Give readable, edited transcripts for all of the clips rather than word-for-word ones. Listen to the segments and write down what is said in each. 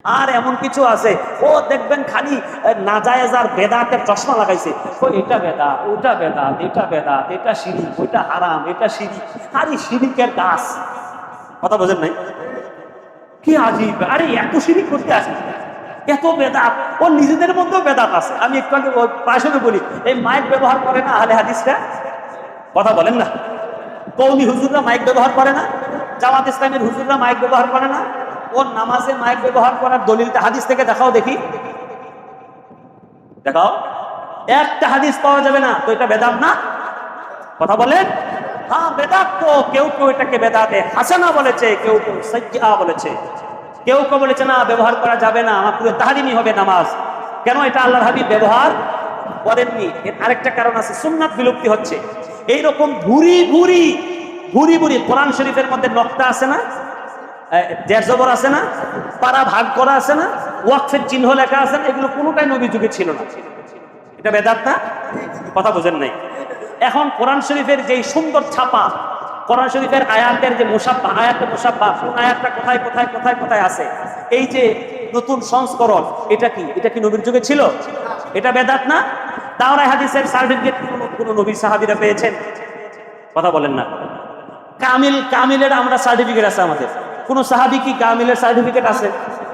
আর এমন কিছু আছে ও দেখবেন খালি নাজায়েজ আর বেদাতের চশমা লাগাইছে, ও এটা বেদাত, ওটা বেদাত, এটা বেদাত, এটা শিরিক, ওইটা হারাম, এটা শিরিক, খালি শিরিকের গাছ। কথা বোঝেন নাই? কি আজীব! আরে এত শিরিক করতে আসে, এত বেদাত, ও নিজেদের মধ্যেও বেদাত আছে। আমি একটু আগে প্রায় সময় বলি, এই মাইক ব্যবহার করে না আহলে হাদিসরা? কথা বলেন না? কওমি হুজুররা মাইক ব্যবহার করে না? জামাত ইসলামের হুজুররা মাইক ব্যবহার করে না? ওর নামাজে মাইক ব্যবহার করার দলিলটা হাদিস থেকে দেখাও দেখি, দেখাও। একটা হাদিস পাওয়া যাবে না। তো এটা বেদাত না? কথা বলেন। হ্যাঁ বেদাত। তো কেউ কেউ এটাকে বেদাতে হাসানা বলেছে, কেউ কেউ সাইয়্যিআ বলেছে, কেউ কেউ বলেছে না ব্যবহার করা যাবে না, আমার পুরো তাহরিমি হবে নামাজ। কেন? এটা আল্লাহর হাবিব ব্যবহার করেননি। এর আরেকটা কারণ আছে, সুন্নাত বিলুপ্তি হচ্ছে। এইরকম ভুরি ভুরি ভুরি ভুরি কোরআন শরীফের মধ্যে নকতা আছে না, জের জবর আছে না, পারা ভাগ করা আছে না, ওয়াকফের চিহ্ন লেখা আছে না, এগুলো কোনোটাই নবী যুগে ছিল না। এটা বেদাত না? কথা বোঝেন নাই? এখন কোরআন শরীফের যে সুন্দর ছাপা, কোরআন শরীফের আয়াতের যে মুসাফা, আয়াতের মুসাফা, কোন আয়াতটা কোথায় কোথায় কোথায় কোথায় আছে, এই যে নতুন সংস্করণ, এটা কি? এটা কি নবীর যুগে ছিল? এটা বেদাত না? তাওরাত হাদিসের সার্টিফিকেট কোন নবী সাহাবীরা পেয়েছেন? কথা বলেন না? কামিলের আমরা সার্টিফিকেট আছে আমাদের, কোন সাহাবী কি কামিলের সার্টিফিকেট আছে?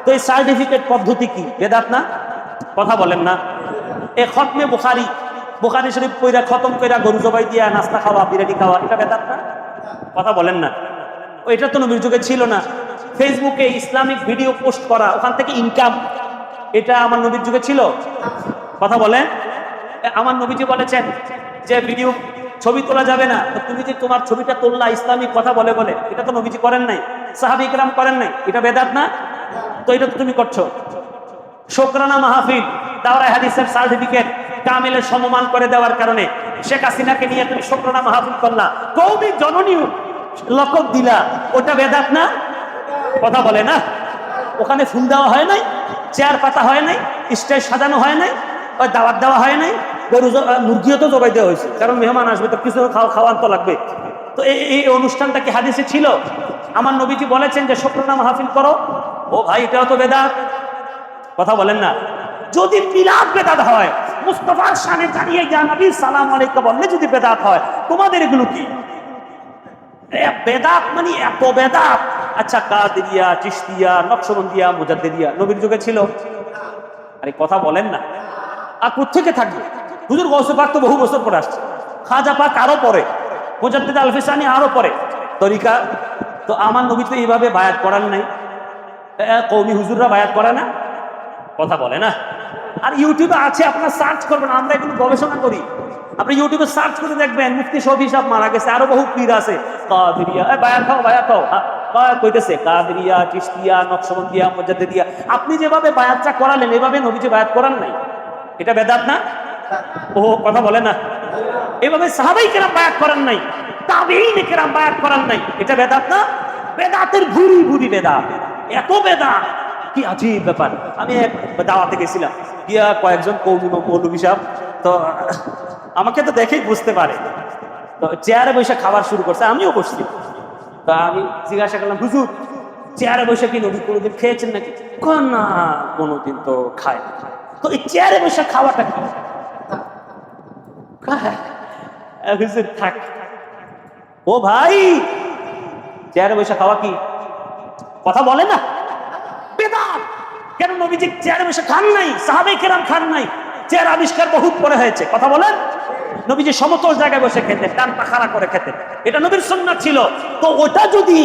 তো এই সার্টিফিকেট পদ্ধতি কি? বেদাত না? কথা বলেন না? এই খতমে বুখারী, বুখারী শরীফ পড়া খতম কইরা গরু জবাই দিয়া নাস্তা খাওয়া, বিরিয়ানি খাওয়া, এটা বেদাত না? কথা বলেন না? এটা তো নবীর যুগে ছিল না। ফেসবুকে ইসলামিক ভিডিও পোস্ট করা, ওখান থেকে ইনকাম, এটা আমার নবীর যুগে ছিল? কথা বলেন। আমার নবীজি বলেছেন যে ভিডিও ছবি তোলা যাবে না, তো তুমি যে তোমার ছবিটা তোললা ইসলামিক কথা বলে বলে, এটা তো নবীজি করেন নাই, সাহাবী কেরাম করেন নাই, এটা বেদাত না? তো এটা তো তুমি করছো। শুকরানা মাহফিল, দাওরায়ে হাদিসের সার্টিফিকেট কামিলের সমমান করে দেওয়ার কারণে শেখ হাসিনাকে নিয়ে তুমি শুকরানা মাহফিল করলা, কওমি জননী লকব দিলা, ওটা বেদাত না? কথা বলে না? ওখানে ফুল দেওয়া হয় নাই, চেয়ার পাতা হয় নাই, স্টেজ সাজানো হয় নাই, ওই দাওয়াত দেওয়া হয় নাই, গরু মুরগিও তো জবাই দেওয়া হয়েছে, কারণ মেহমান আসবে তো কিছু খাওয়ান তো লাগবে। তো এই অনুষ্ঠানটা কি হাদিসে ছিল? আমার নবীজি বলেছেন যে শুকরানা মাহফিল করো, ও ভাই এটাও তো বেদাত। কথা বলেন না? যদি মিলাদ বেদাত হয়, মুস্তাফার শানে দাঁড়িয়ে ইয়া নবী সালাম আলাইকুম বললে যদি বেদাত হয়, তোমাদের এগুলো কি? বেদাত মানে এত বেদাত। আচ্ছা কাদেরিয়া, চিশতিয়া, নকশবন্দিয়া, মুজাদ্দিদিয়া নবীর যুগে ছিল? আরে কথা বলেন না? আর কোত্থেকে থাকবে? হুজুর গৌসে পাক তো বহু বছর পরে আসছে, খাজা পাক আরো পরে, মুজাদ্দিদ আল ফিসানি আরো পরে, তরিকা। তো আমার নবী তো এইভাবে বায়াত করান নাই, কওমি হুজুররা বায়াত করে না। কথা বলে না? আর ইউটিউবে আছে, আপনার সার্চ করবেন, আমরা এগুলো গবেষণা করি, আপনি ইউটিউবে সার্চ করে দেখবেন, মুফতি শফি সাহেব মারা গেছে, আরো বহু পীর আছে, কাদেরিয়া, বায়াত খাও বায়াত খাও, কইতেছে কাদেরিয়া, চিশতিয়া, নকশবন্দিয়া, মুজাদ্দিদিয়া। আপনি যেভাবে বায়াতটা করালেন, এভাবে নবীজি বায়াত করান নাই, এটা বেদাত না? ও কথা বলে না? এভাবে সাহাবাই কেরাম বায়াত করান নাই, তাবেঈন কেরাম বায়াত করান নাই, এটা বেদাত না? বেদাতের ভুরি ভুরি বেদাত, এত বেদাত, কি আজীব ব্যাপার। আমি এক দাওয়াতে গেছিলাম, গিয়া কয়েকজন কওমি মৌলভী সাহেব তো আমাকে তো দেখেই বুঝতে পারে, তো চেয়ারে বসে খাবার শুরু করছে, আমিও বসছি। তো আমি জিজ্ঞাসা করলাম, হুজুর চেয়ারে বসে কি নবী কোনোদিন খেয়েছেন নাকি? না কোনোদিন তো খায় না। তো এই চেয়ারে বসে খাওয়াটা কি? হুজুর থাক। ও ভাই, চেয়ারে বসে খাওয়া কি? কথা বলে না? বেদাত। কেন? নবীজি চেয়ারে বসে খান নাই, সাহাবায়ে কেরাম খান নাই, চেয়ার আবিষ্কার বহুত পরে হয়েছে। কথা বলেন? নবীজি সমতল জায়গায় বসে খেতেন, টানটা খাড়া করে খেতেন, এটা নবীর সুন্নাত ছিল। তো ওটা যদি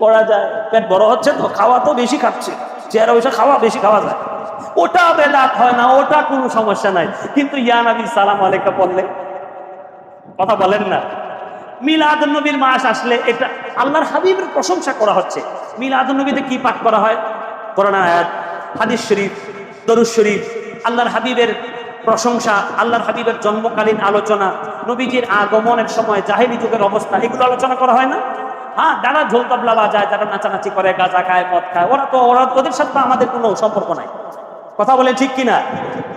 করা যায়, পেট বড় হচ্ছে তো, খাওয়া তো বেশি খাচ্ছে, চেয়ারে বসে খাওয়া বেশি খাওয়া যায়, ওটা বেদাত হয় না, ওটা কোনো সমস্যা নাই। কিন্তু ইয়া নবী সালাম আলাইকুম বললে, কথা বলেন না? মিলাদুন নবীর মাস আসলে এটা আল্লাহর হাবিবের প্রশংসা করা হচ্ছে। মিলাদুন নবীতে কি পাঠ করা হয়? কোরআন আয়াত, হাদিস শরীফ, দরুদ শরীফ, আল্লাহর হাবিবের প্রশংসা, আল্লাহর হাবিবের জন্মকালীন আলোচনা, নবীজির আগমনের সময় জাহেলি যুগের অবস্থা, এগুলো আলোচনা করা হয় না? হ্যাঁ, যারা ঝোল তবলা বাজায়, যারা নাচানাচি করে, গাঁজা খায়, মদ খায়, ওরা ওদের সাথে আমাদের কোনো সম্পর্ক নাই। কথা বলে ঠিক কিনা?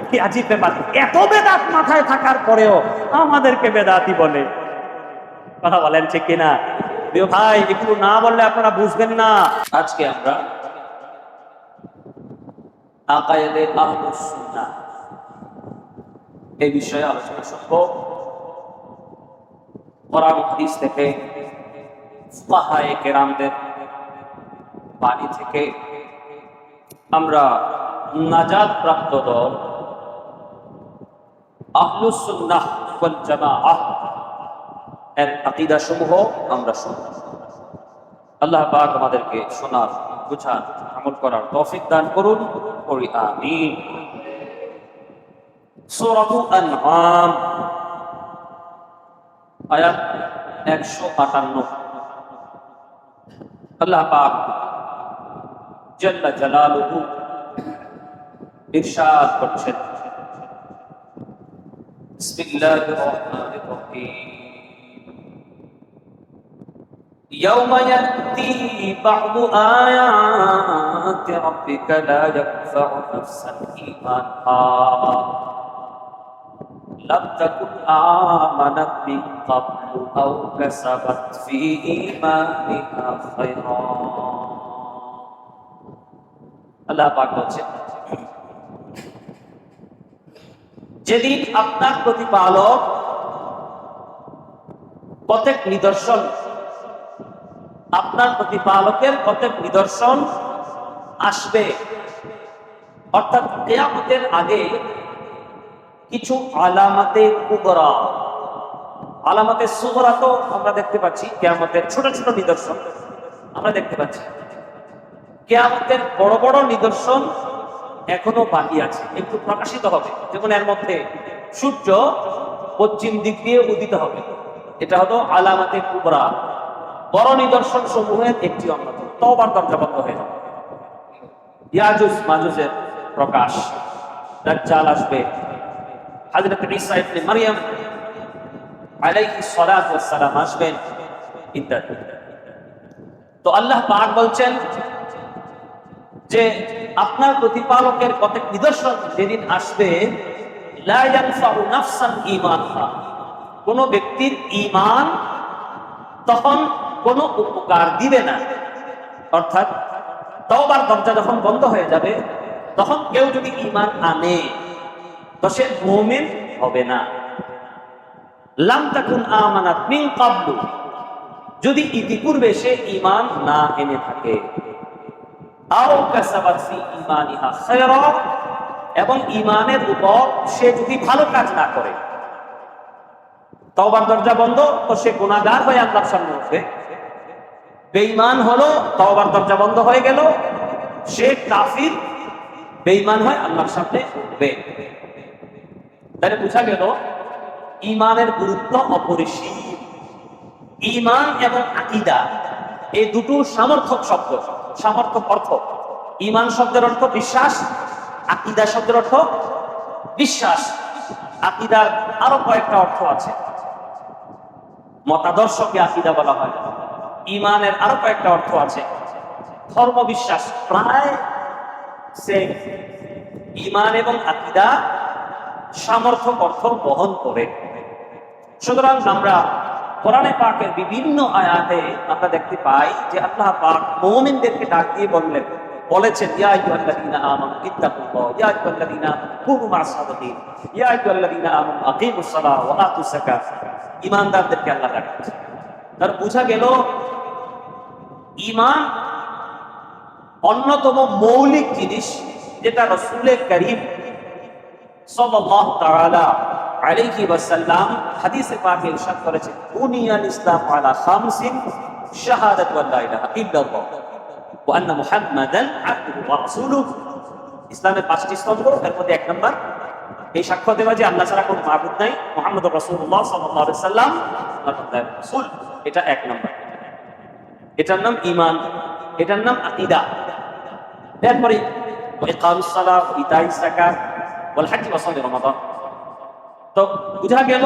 কি আজীব ব্যাপার, এত বেদাত মাথায় থাকার পরেও আমাদেরকে বেদাতি বলে। কথা বলেন ঠিক কিনা? প্রিয় ভাই, এগুলো না বললে আপনারা বুঝবেন না। আজকে আমরা আকায়েদে আহলুস সুন্নাহ এই বিষয়ে আলোচনা করব। কোরআন হাদিস থেকে, ফুকাহায়ে কেরামদের বাণী থেকে আমরা নাজাত প্রাপ্ত দল আহলুস সুন্নাহ ওয়াল জামাআহ এর আকীদা সমূহ আমরা শুনব। আল্লাহ পাক আমাদেরকে শোনার, বুঝার, আমল করার তৌফিক দান করুন, পড়ি আমিন। সূরাতুল আনআম আয়াত 158। আল্লাহ পাক জাল্লা জালালুহু ইরশাদ করছেন, বিসমিল্লাহির রহমানির রহিম, يوم يأتي بعض آيات ربك لا ينفع نفسا إيمانها لم تكن آمنت من قبل أو كسبت في إيمانها خيرا। আল্লাহ পাক বলছেন, যেদিন আপনার প্রতিপালক প্রত্যেক নিদর্শন, আপনার প্রতিপালকের প্রত্যেক নিদর্শন আসবে, অর্থাৎ কিয়ামতের আগে কিছু আলামাতে কুবরা, আলামাতে সুগরা তো আমরা দেখতে পাচ্ছি, কিয়ামতের ছোট ছোট নিদর্শন আমরা দেখতে পাচ্ছি। কিয়ামতের বড় বড় নিদর্শন এখনো বাকি আছে, একটু প্রকাশিত হবে। যেমন এর মধ্যে সূর্য পশ্চিম দিক দিয়ে উদিত হবে, এটা হলো আলামাতে কুবরা, বড় নিদর্শন সমূহের একটি অন্যতম। তওবার দরজা বন্ধ হয়ে যাবে, ইয়াজুজ মাজুজের প্রকাশ, দাজ্জাল আসবে, হযরত ঈসা ইবনে মারইয়াম আলাইহিস সালাতু ওয়াস সালাম আসবেন, ইত্যাদি। তো আল্লাহ পাক বলছেন যে আপনার প্রতিপালকের প্রত্যেক নিদর্শন যেদিন আসবে, লা ইয়ানফাউ নাফসান ঈমানহা, কোন ব্যক্তির ঈমান তখন কোনো উপকার দিবে না। অর্থাৎ তওবার দরজা যখন বন্ধ হয়ে যাবে, তখন কেউ যদি ঈমান আনে তো সে মুমিন হবে না। লাম তাকুন আমানাত মিন ক্বাবলু, যদি ইতিপূর্বে সে ঈমান না এনে থাকে, আও কাসাবাত ফি ঈমানিহা খায়রা, এবং ঈমানের উপর সে যদি ভালো কাজ না করে, তওবার দরজা বন্ধ, তো সে গুনাহগার হয়ে আল্লাহর সামনে উঠবে। বেঈমান হলো, তওবার দরজা বন্ধ হয়ে গেল, সে কাফির, বেঈমান হয়ে আল্লাহর সামনে উঠবে। তাহলে বোঝা গেল ঈমানের গুরুত্ব অপরিসীম। ঈমান এবং আকীদা এই দুটো সামর্থক শব্দ, সামর্থক অর্থ। ঈমান শব্দের অর্থ বিশ্বাস, আকীদা শব্দের অর্থ বিশ্বাস। আকীদার আরো কয়েকটা অর্থ আছে, মতাদর্শকে আকীদা বলা হয়। ঈমানের আরো কয়েকটা অর্থ আছে, ধর্ম বিশ্বাস, প্রায় সেম। ঈমান এবং আকীদা সামর্থক অর্থ বহন করে। সুতরাং আমরা কোরআনে পাকের বিভিন্ন আয়াতে আমরা দেখতে পাই যে আল্লাহ পাক মুমিনদেরকে ডাক দিয়ে বলেছেন, ইয়া আইয়ুহাল্লাযীনা আমানু ইত্তাকুল্লাহ, ইয়া আইয়ুহাল্লাযীনা কুনু মা'আস সাদিকিন, ইয়া আইয়ুহাল্লাযীনা আমানু আকিমুস সালাহ ওয়া আতুজ যাকাত। ঈমানদারদেরকে আল্লাহ ডাকছেন। তার বোঝা গেল ঈমান অন্যতম মৌলিক জিনিস, যেটা রাসূল করিম সাল্লাল্লাহু তাআলা আলাইহি ওয়াসাল্লাম হাদিসে পাকে ইরশাদ করেছেন, বুনিয়াল ইসলাম আলা খামসিন, শাহাদাতু আল্লা ইলাহা ইল্লাল্লাহ ওয়া আন্না মুহাম্মাদান আবদুহু ওয়া রাসূলুহু। ইসলামের 5টি স্তম্ভ, এর মধ্যে 1 নম্বর এই সাক্ষ্য দেওয়া যে আল্লাহ ছাড়া কোনো মাবুদ নাই, মুহাম্মদুর রাসূলুল্লাহ সাল্লাল্লাহু আলাইহি সাল্লাম আল্লাহর রাসূল। এটা 1 নম্বর, এটার নাম ঈমান, এটার নাম আকীদা। এরপরে ইকামুস সালাহ, ইতাইস যাকাত, ওয়াল হজ্জ ওয়া সাওম রমাদান। তো বুঝা গেল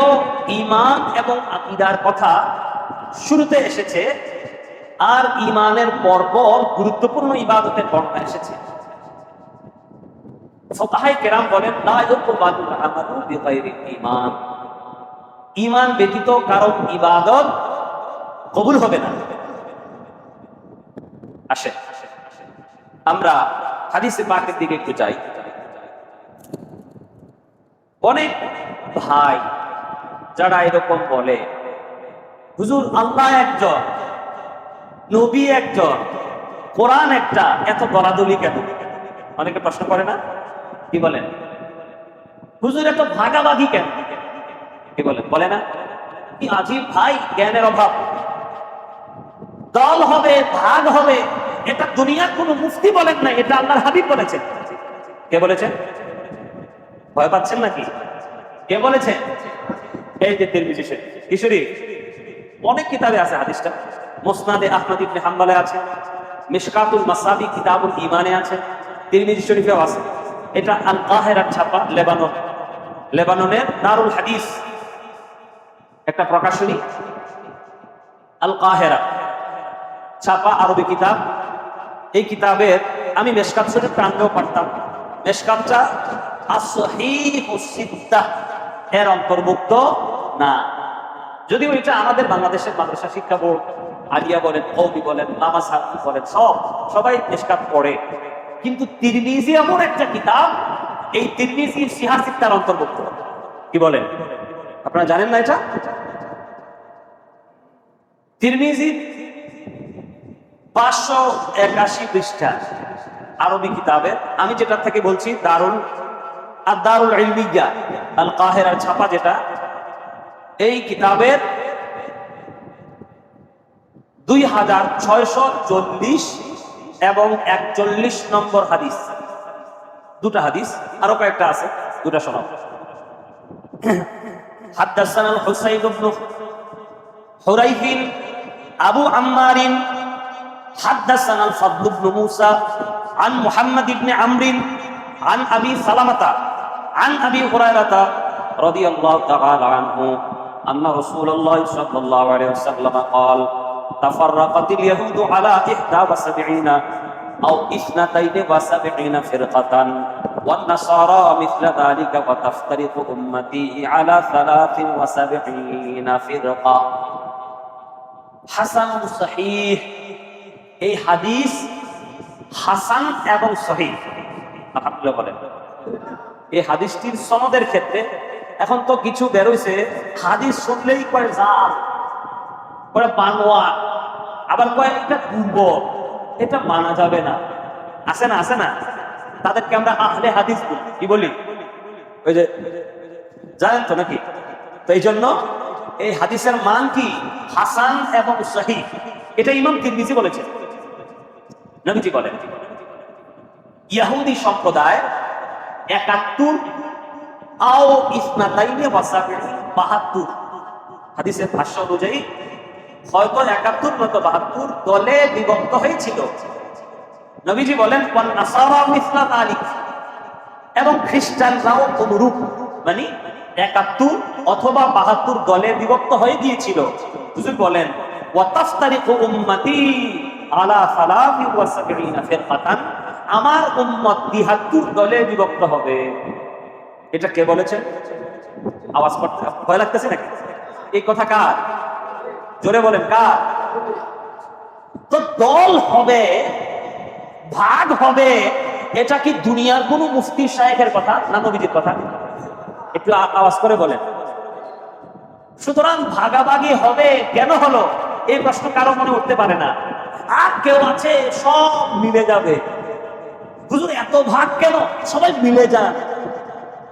ঈমান এবং আকীদার কথা শুরুতে এসেছে, আর ঈমানের পরপর গুরুত্বপূর্ণ ইবাদতের বর্ণনা এসেছে। ফুকাহায়ে কেরাম বলেন, লা ইউকবালুল আমালু বিগাইরিল ঈমান, ঈমান ব্যতীত কারো ইবাদত কবুল হবে না। আসে আমরা হাদিসে পাকের দিকে একটু যাই। অনেক ভাই যারা এরকম বলে, হুজুর আল্লাহ একজন, নবী একজন, কোরআন একটা, এত দলাদলি কেন? অনেকে প্রশ্ন করে না? কি বলেন? হুজুর এত ভাগাভাগি কেন? কি বলেন? বলে না? কি আজীব ভাই, জ্ঞানের অভাব। দল হবে, ভাগ হবে, এটা দুনিয়ার কোন মুফতি বলেন না, এটা আল্লাহর হাবিব বলেছেন। কে বলেছেন? ভয় পাচ্ছেন নাকি? কে বলেছেন? এই যে তিরমিজি শরীফ, কিশোরী অনেক কিতাবে আছে হাদিসটা। মুসনাদে আহমদ ইবনে হাম্বলে আছে, মিশকাতুল মাসাবি কিতাবুল ঈমানে আছে, তিরমিজি শরীফেও আছে। এটা আল কাহিরার ছাপা, লেবানন, লেবাননের দারুল হাদিস একটা প্রকাশনী, আল কাহিরা ছাপা আরবি কিতাব। এই কিতাবের আমি মিশকাত শরীফ টানতেও পারতাম। মিশকাতটা as-সাহিহুস সিত্তাহ এর অন্তর্ভুক্ত না, যদিও এটা আমাদের বাংলাদেশের মাদ্রাসা শিক্ষা বোর্ড, আলিয়া বলেন, কওমি বলেন, মামাসাহ বলেন, সবাই মিশকাত পড়ে। কিন্তু তিরমিজি এমন একটা কিতাব, এই তিরমিজি সিহা সিত্তার অন্তর্ভুক্ত। কি বলেন? আপনারা জানেন না এটা? তিরমিজি 581 পৃষ্ঠা আরবি কিতাবের, আমি যেটা থেকে বলছি দারুল ইলমিয়া আল কাহিরার ছাপা যেটা, এই কিতাবের 2640 এবং 41 নম্বর হাদিস, দুটা হাদিস, আরো কয়েকটা আছে, দুটা শোনাও। হাদাসানা আল হুসাইন ইবনে হুরাইফিন আবু আম্মারিন হাদাসানা আল ফাদল ইবনে মুসা আন মুহাম্মদ ইবনে আমরিন আন আবি সালামাতা আন আবি হুরায়রাতা রাদিয়াল্লাহু তাআলা আনহু আন্না রাসূলুল্লাহ সাল্লাল্লাহু আলাইহি ওয়াসাল্লাম قال تفرقت اليهود على 71 أو 72 فرقة والنصارى مثل ذلك وتفترق أمتي على 73 فرقة হাসান সহিহ। এই হাদিস হাসান এবং সহিহ, আলহামদুলিল্লাহ বলেন। এই হাদিসটির সনদের ক্ষেত্রে এখন তো কিছু বেরোইছে, হাদিস শুনলেই কয় জাল, কয় বানোয়া, আবার কয় এটা দুর্বল, এটা মানা যাবে না। আছে না? আছে না? তাদেরকে আমরা আহলে হাদিস বলি। কি বলি? ওই যে জানেন তো নাকি? তো এই জন্য এই হাদিসের মান কি? হাসান এবং সহিহ। এটা ইমাম তিরমিজি বলেছেন, নবীজি বলেন ইহুদি সম্প্রদায় 71 আও ইসনাতাইনে ওয়াসাবিঈন 72, হাদিসের ভাষ্য অনুযায়ী হয়তো 71 নয়তো 72 দলে বিভক্ত হয়েছিল। নবীজি বলেন ওয়ান নাসারা মিসলা যালিক, এবং খ্রিস্টানরাও অনুরূপ, মানে 71 অথবা 72 দলে বিভক্ত হয়ে গিয়েছিল। হুজুর বলেন ওয়া তাফতারিকু উম্মতি আলা 73 ফিরকাতান, আমার উম্মত 73 দলে বিভক্ত হবে। এটা কে বলেছেন? আওয়াজ করতে ভয় লাগতেছে নাকি? এই কথা কার? জোরে বলেন কার? তো দল হবে, ভাগ হবে, এটা কি দুনিয়ার কোন মুফতি শায়েখের কথা না নবীজির কথা? একটু আওয়াজ করে বলেন। সুতরাং ভাগাভাগি হবে কেন হলো, এই প্রশ্ন কারো মনে উঠতে পারে না। আর কেউ আছে সব মিলে যাবে, হুজুর এত ভাগ কেন, সবাই মিলে যান,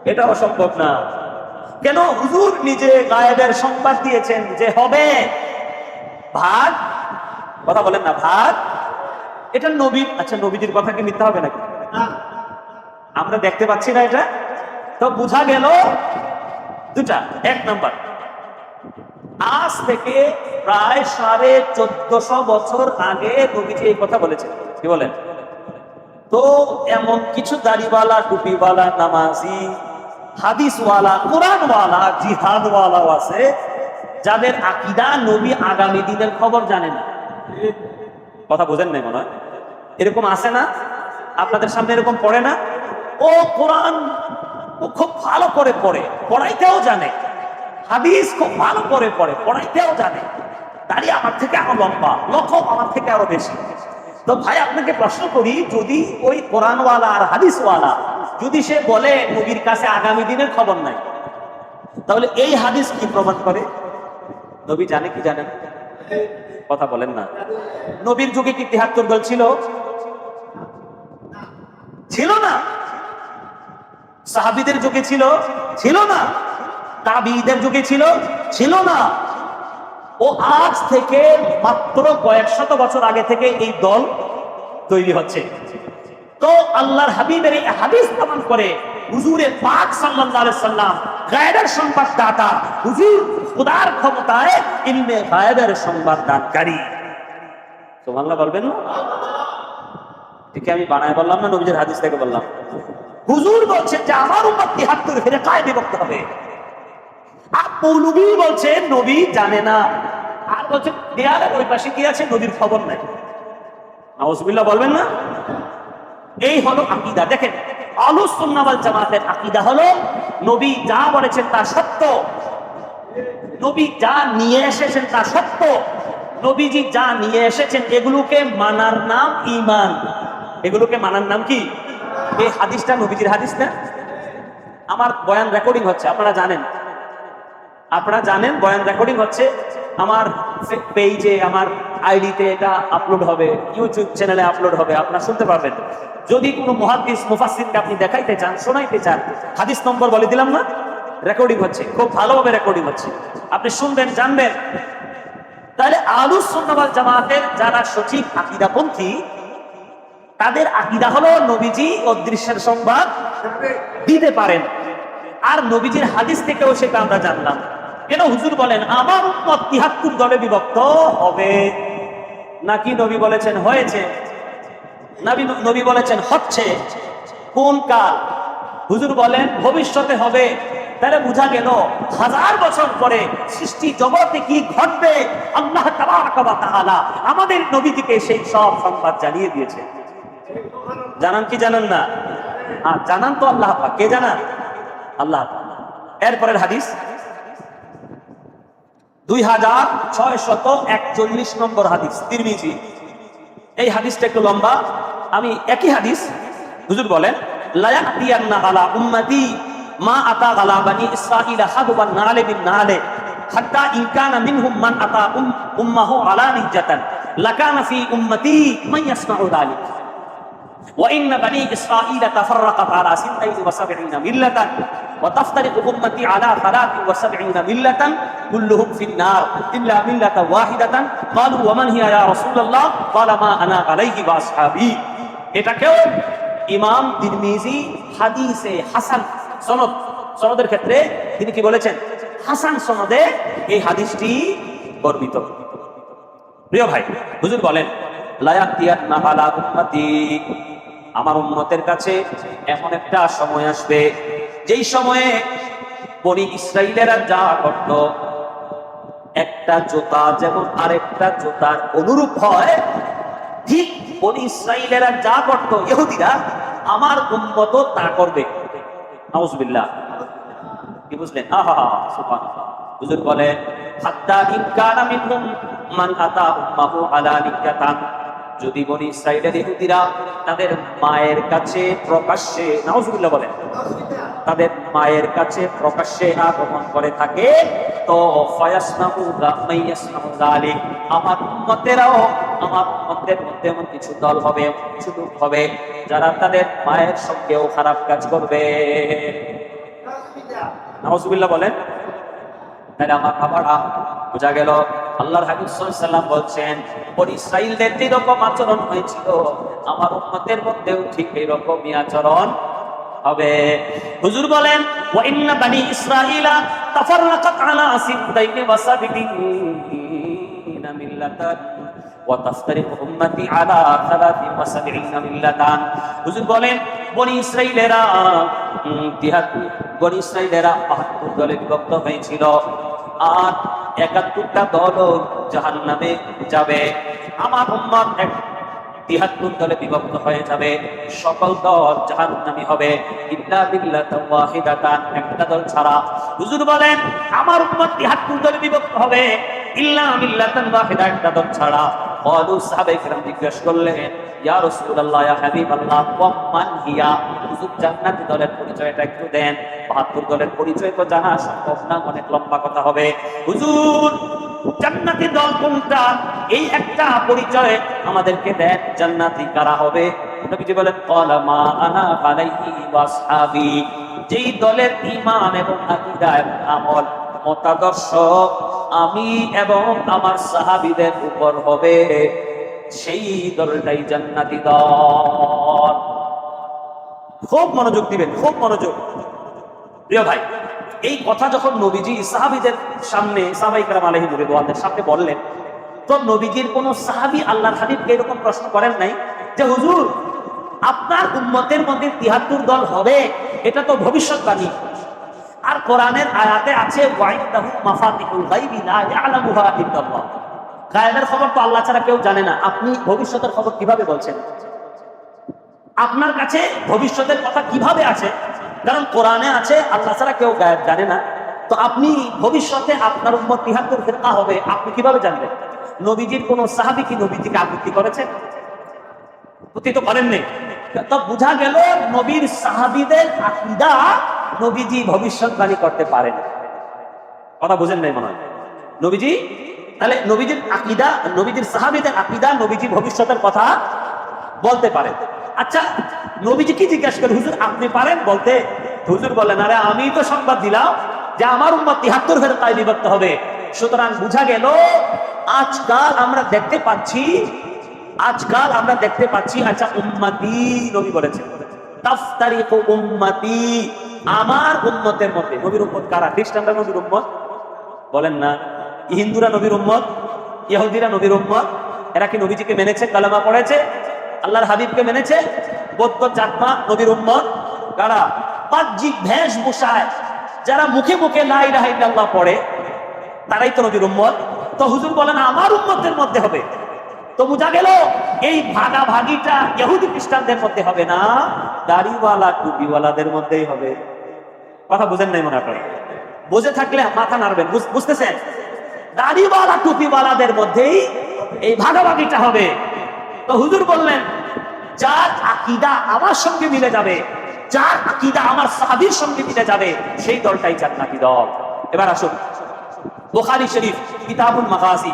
এটা অসম্ভব না। কেন? হুজুর নিজে গায়েবের সংবাদ দিয়েছেন যে হবে ভাগ। কথা বলেন না, ভাগ। এটা নবী, আচ্ছা নবীজির কথা কি মিথ্যা হবে নাকি? আমরা দেখতে পাচ্ছি না এটা? তো বোঝা গেল দুটা। এক নাম্বার, আজ থেকে প্রায় 1450 বছর আগে নবীজি এই কথা বলেছেন। কি বলেন? তো এমন কিছু দাড়িওয়ালা, টুপিওয়ালা, নামাজি, হাদিসওয়ালা, কোরআনওয়ালা, জিহাদওয়ালাও আছে যাদের আকীদা নবী আগামী দিনের খবর জানে না। কথা বোঝেন নাই মনে হয়? এরকম আছে না? আপনাদের সামনে এরকম পড়ে না? ও কোরআন ও খুব ভালো করে পড়ে, পড়াইতেও জানে, হাদিস খুব ভালো করে পড়ে, পড়াইতেও জানে, দাড়ি আমার থেকে আরো লম্বা, লক্ষ্য আমার থেকে আরো বেশি, তো ভাই আপনাকে প্রশ্ন করি, যদি ওই কোরআনওয়ালা আর হাদিসওয়ালা যদি সে বলে নবীর কাছে আগামী দিনের খবর নাই, তাহলে এই হাদিস কি প্রমাণ করে? নবী জানে কি জানেন? কথা বলেন না। নবীর যুগে কি ৭৩ দল ছিল? ছিল না। সাহাবীদের যুগে ছিল? ছিল না। তাবিঈদের যুগে ছিল? ছিল না। ও আজ থেকে মাত্র কয়েক শত বছর আগে থেকে এই দল তৈরি হচ্ছে। তো আল্লাহর হাবিবের এই হাদিস প্রমাণ করে হুজুরে পাক সাল্লাল্লাহু আলাইহি সাল্লাম গায়েবের সংবাদদাতা, হুজুর খোদার ক্ষমতায় ইলমে গায়েবের সংবাদদানকারী। সুবহানাল্লাহ বলবেন না? ঠিক আমি বানায় বললাম না নবীর হাদিস থেকে বললাম? হুজুর বলছেন যে আমার উম্মত ৭৩ ফিরকায় বিভক্ত হবে। আর মৌলভী বলছে নবী জানে না, আর বলছে দেয়ালের ওই পাশে কি আছে নবীর খবর নাই। নাউজুবিল্লাহ বলবেন না? এই হলো আকীদা। দেখেন, আহলুস সুন্নাহ ওয়াল জামাতের আকীদা হলো নবী যা বলেছেন তা সত্য, নবী যা নিয়ে এসেছেন তা সত্য, নবীজি যা নিয়ে এসেছেন এগুলোকে মানার নাম ঈমান। এগুলোকে মানার নাম কি? এই হাদিসটা নবীজির হাদিস না? আমার বয়ান রেকর্ডিং হচ্ছে, আপনারা জানেন, বয়ান রেকর্ডিং হচ্ছে। আমার পেজে, আমার আইডিতে এটা আপলোড হবে, ইউটিউব চ্যানেলে আপলোড হবে, আপনারা শুনতে পারবেন। যদি কোনো মুহাদ্দিস মুফাসসিরকে আপনি দেখাইতে চান, শোনাইতে চান, হাদিস নম্বর বলে দিলাম না, রেকর্ডিং হচ্ছে, খুব ভালোভাবে রেকর্ডিং হচ্ছে, আপনি শুনবেন, জানবেন। তাহলে আহলুস সুন্নাহ ওয়াল জামাতের যারা সঠিক আকীদাপন্থী, তাদের আকীদা হলো নবীজি অদৃশ্যের সংবাদ দিতে পারেন। আর নবীজির হাদিস থেকেও সেটা আমরা জানলাম। কেন হুজুর বলেন আমার উম্মত ৭৩ দলে বিভক্ত হবে? নাকি নবী বলেছেন হয়েছে? নবী বলেছেন হচ্ছে। কোন কাল? হুজুর বলেন ভবিষ্যতে হবে। তাহলে বোঝা গেল 1000 বছর পরে সৃষ্টি জগতে কি ঘটবে আল্লাহ তাবারাকা ওয়া তাআলা আমাদের নবীজিকে সেই সব সংবাদ জানিয়ে দিয়েছে। জানান কি জানান না? জানান তো আল্লাহ পাক। কে জানান? আল্লাহ পাক। এরপরের হাদিস 2641 নম্বর হাদিস, তিরমিজি। এই হাদিসটা একটু লম্বা, আমি একই হাদিস। হুজুর বলেন লা ইয়াতিয়ান্না আলা উম্মতি মা আতা আলা বানি ইসরাঈল হাদবান নালে বিন নালে হাত্তা ইন কানা মিনহুম মান আতা উম্মাহু আলা নিজাতান লাকানা ফি উম্মতি মান ইয়াসমাউ যালিক وإن بني إسرائيل تفرقت على 72 ملة وتفترق أمتي على 73 ملة كلهم في النار إلا ملة واحدة قالوا ومن هي يا رسول الله قال ما أنا عليه وأصحابي। এটাকেও ইমাম তিরমিজি হাদিসে হাসান সনদের ক্ষেত্রে তিনি কি বলেছেন? হাসান সনদে এই হাদিসটি বর্ণিত। প্রিয় ভাই, হুজুর বলেন লা ইয়াতিয়ান্না আলা উম্মতি, আমার উম্মতের কাছে এমন একটা সময় আসবে যেই সময়ে বনি ইসরাইলেরা যা করত, একটা জুতা যেমন আরেকটা জুতার অনুরূপ হয়, ঠিক বনি ইসরাইলেরা যা করত ইহুদিরা, আমার উম্মত তা করবে। নাউজুবিল্লাহ। কি বুঝলেন? সুবহানাল্লাহ। হুজুর বলেন হাত্তা ইন কানা মিনহুম মান আতা উম্মাহু আলা নিকাতান, যদি বনি ইসরাইলের ইহুদিরা তাদের মায়ের কাছে প্রকাশ্যে, নাউজুবিল্লাহ বলেন, তাদের মায়ের কাছে প্রকাশ্যে আগমন করে থাকে, তো ফায়াসনাহু মাইয়াসনাহু যালিক, আমার উম্মতেরাও, আমার উম্মতের মধ্যে এমন কিছু দল হবে, কিছু লোক হবে যারা তাদের মায়ের সঙ্গেও খারাপ কাজ করবে। নাউজুবিল্লাহ বলেন। তাহলে আমার বাবারা, বোঝা গেল আল্লাহর হাবিব সাল্লাল্লাহু আলাইহি ওয়াসাল্লাম বলছেন বনি ইসরাইলদের যেরকম আচরণ হয়েছিল আমার উম্মতের মধ্যেও ঠিক এইরকমই আচরণ হবে। হুজুর বলেন ওয়া ইন্না বানি ইসরাঈলা তাফাররাকাত আলা 72 মিল্লাতান ওয়া তাফতারিকু উম্মতি আলা 73 মিল্লাতান। হুজুর বলেন বনি ইসরাইলেরা 72 দলে বিভক্ত হয়েছিল, আর 71টা দল জাহান্নামে যাবে। আমার উম্মত 73 দলে বিভক্ত হয়ে যাবে, সকল দল জাহান্নামী হবে ইল্লা মিল্লাতান ওয়াহিদাতান, একটা দল ছাড়া। হুজুর বলেন আমার উম্মত 73 দলে বিভক্ত হবে ইল্লা মিল্লাতান ওয়াহিদা, একটা দল ছাড়া। ক্বালু সাহাবায়ে কেরাম জিজ্ঞেস করলেন, ইয়া রাসূলুল্লাহ, ইয়া হাবিবাল্লাহ, ওয়া মান হিয়া? হুজুর জান্নাতি দলের পরিচয়টা একটু দেন। 72 দলের পরিচয় তো জানা সম্ভব না, অনেক লম্বা কথা হবে। হুজুর জান্নাতি দল কোনটা, এই একটা পরিচয় আমাদেরকে দেন, জান্নাতি কারা হবে? নবীজি বলেন, ক্বালা মা আনা আলাইহি ওয়া আসহাবি, যেই দলের ঈমান এবং আকীদা এবং আমল মতাদর্শ আমি এবং আমার সাহাবীদের উপর হবে, সেই দলটাই জান্নাতি দল। খুব মনোযোগ দিবেন, খুব মনোযোগ। প্রিয় ভাই, এই কথা যখন নবীজি সাহাবীদের সামনে, সাহাবায়ে কেরাম আলাইহিম রিদওয়ানদের সামনে বললেন, তো নবীজির কোন সাহাবী আল্লাহর হাবিবকে এরকম প্রশ্ন করেন নাই যে হুজুর আপনার উম্মতের মধ্যে ৭৩ দল হবে, এটা তো ভবিষ্যৎবাণী, আর কোরআনের আয়াতে আছে ওয়াইদাহু মাফাতিহুল গায়বি লা ইয়ালামুহা ইল্লাল্লাহ, গায়বের খবর তো আল্লাহ ছাড়া কেউ জানে না, আপনি ভবিষ্যতের খবর কিভাবে বলছেন? আপনার কাছে ভবিষ্যতের কথা কিভাবে আছে? কারণ কোরআনে আছে আল্লাহ ছাড়া কেউ গায়েব জানে না, তো আপনি ভবিষ্যতে আপনার উম্মত ৭৩ ফিরকা হবে, আপনি কিভাবে জানবেন? নবীজির কোন সাহাবী কি নবীজিকে আপত্তি করেছেন? আপত্তি তো করেননি। তো বোঝা গেল নবীর সাহাবীদের আকীদা নবীজি ভবিষ্যৎবাণী করতে পারেন। কথা বুঝেন নাই মনে হয়? নবীজি, তাহলে নবীজির আকীদা, নবীজির সাহাবীদের আকীদা নবীজি ভবিষ্যতের কথা বলতে পারেন। আচ্ছা, নবীজি কি জিজ্ঞাসা করে, হুজুর আপনি পারেন বলতে? হুজুর বলেন, আরে আমি তো সংবাদ দিলাম যে আমার উম্মত ৭৩ ফিরকায় বিভক্ত হবে। সুতরাং বোঝা গেল আজকাল আমরা দেখতে পাচ্ছি, আচ্ছা উম্মতি নবী বলেছেন, তাফতারিকু উম্মতি, আমার উম্মতের মধ্যে। নবীর উম্মত কারা? খ্রিস্টানরা নবীর উম্মত বলেন না, হিন্দুরা নবীর উম্মত, ইহুদিরা নবীর উম্মত। এরা কি নবীজিকে মেনেছে, কালেমা পড়েছে, আল্লাহর হাবিবকে মেনেছে? বৌদ্ধ চাকমা নবীর উম্মত কারা? বাহ্যিক বেশভূষায় যারা মুখে মুখে লা ইলাহা ইল্লাল্লাহ পড়ে, তারাই তো নবীর উম্মত। তো হুজুর বলেন আমার উম্মতের মধ্যে হবে, তো বোঝা গেল এই ভাগাভাগিটা ইহুদি খ্রিস্টানদের মধ্যে হবে না, দাড়িওয়ালা টুপিওয়ালাদের মধ্যেই হবে। কথা বুঝেন নাই মনে আপনারা? বুঝে থাকলে মাথা নাড়বেন, বুঝতেছেন? দাড়িওয়ালা টুপিওয়ালাদের মধ্যেই এই ভাগাভাগিটা হবে। তো হুজুর বললেন, যার আকীদা আমার সঙ্গে মিলে যাবে, যার আকীদা আমার সাহাবীর সঙ্গে মিলে যাবে, সেই দলটাই জান্নাতি দল। এবার আসুন বুখারী শরীফ কিতাবুল মাগাজি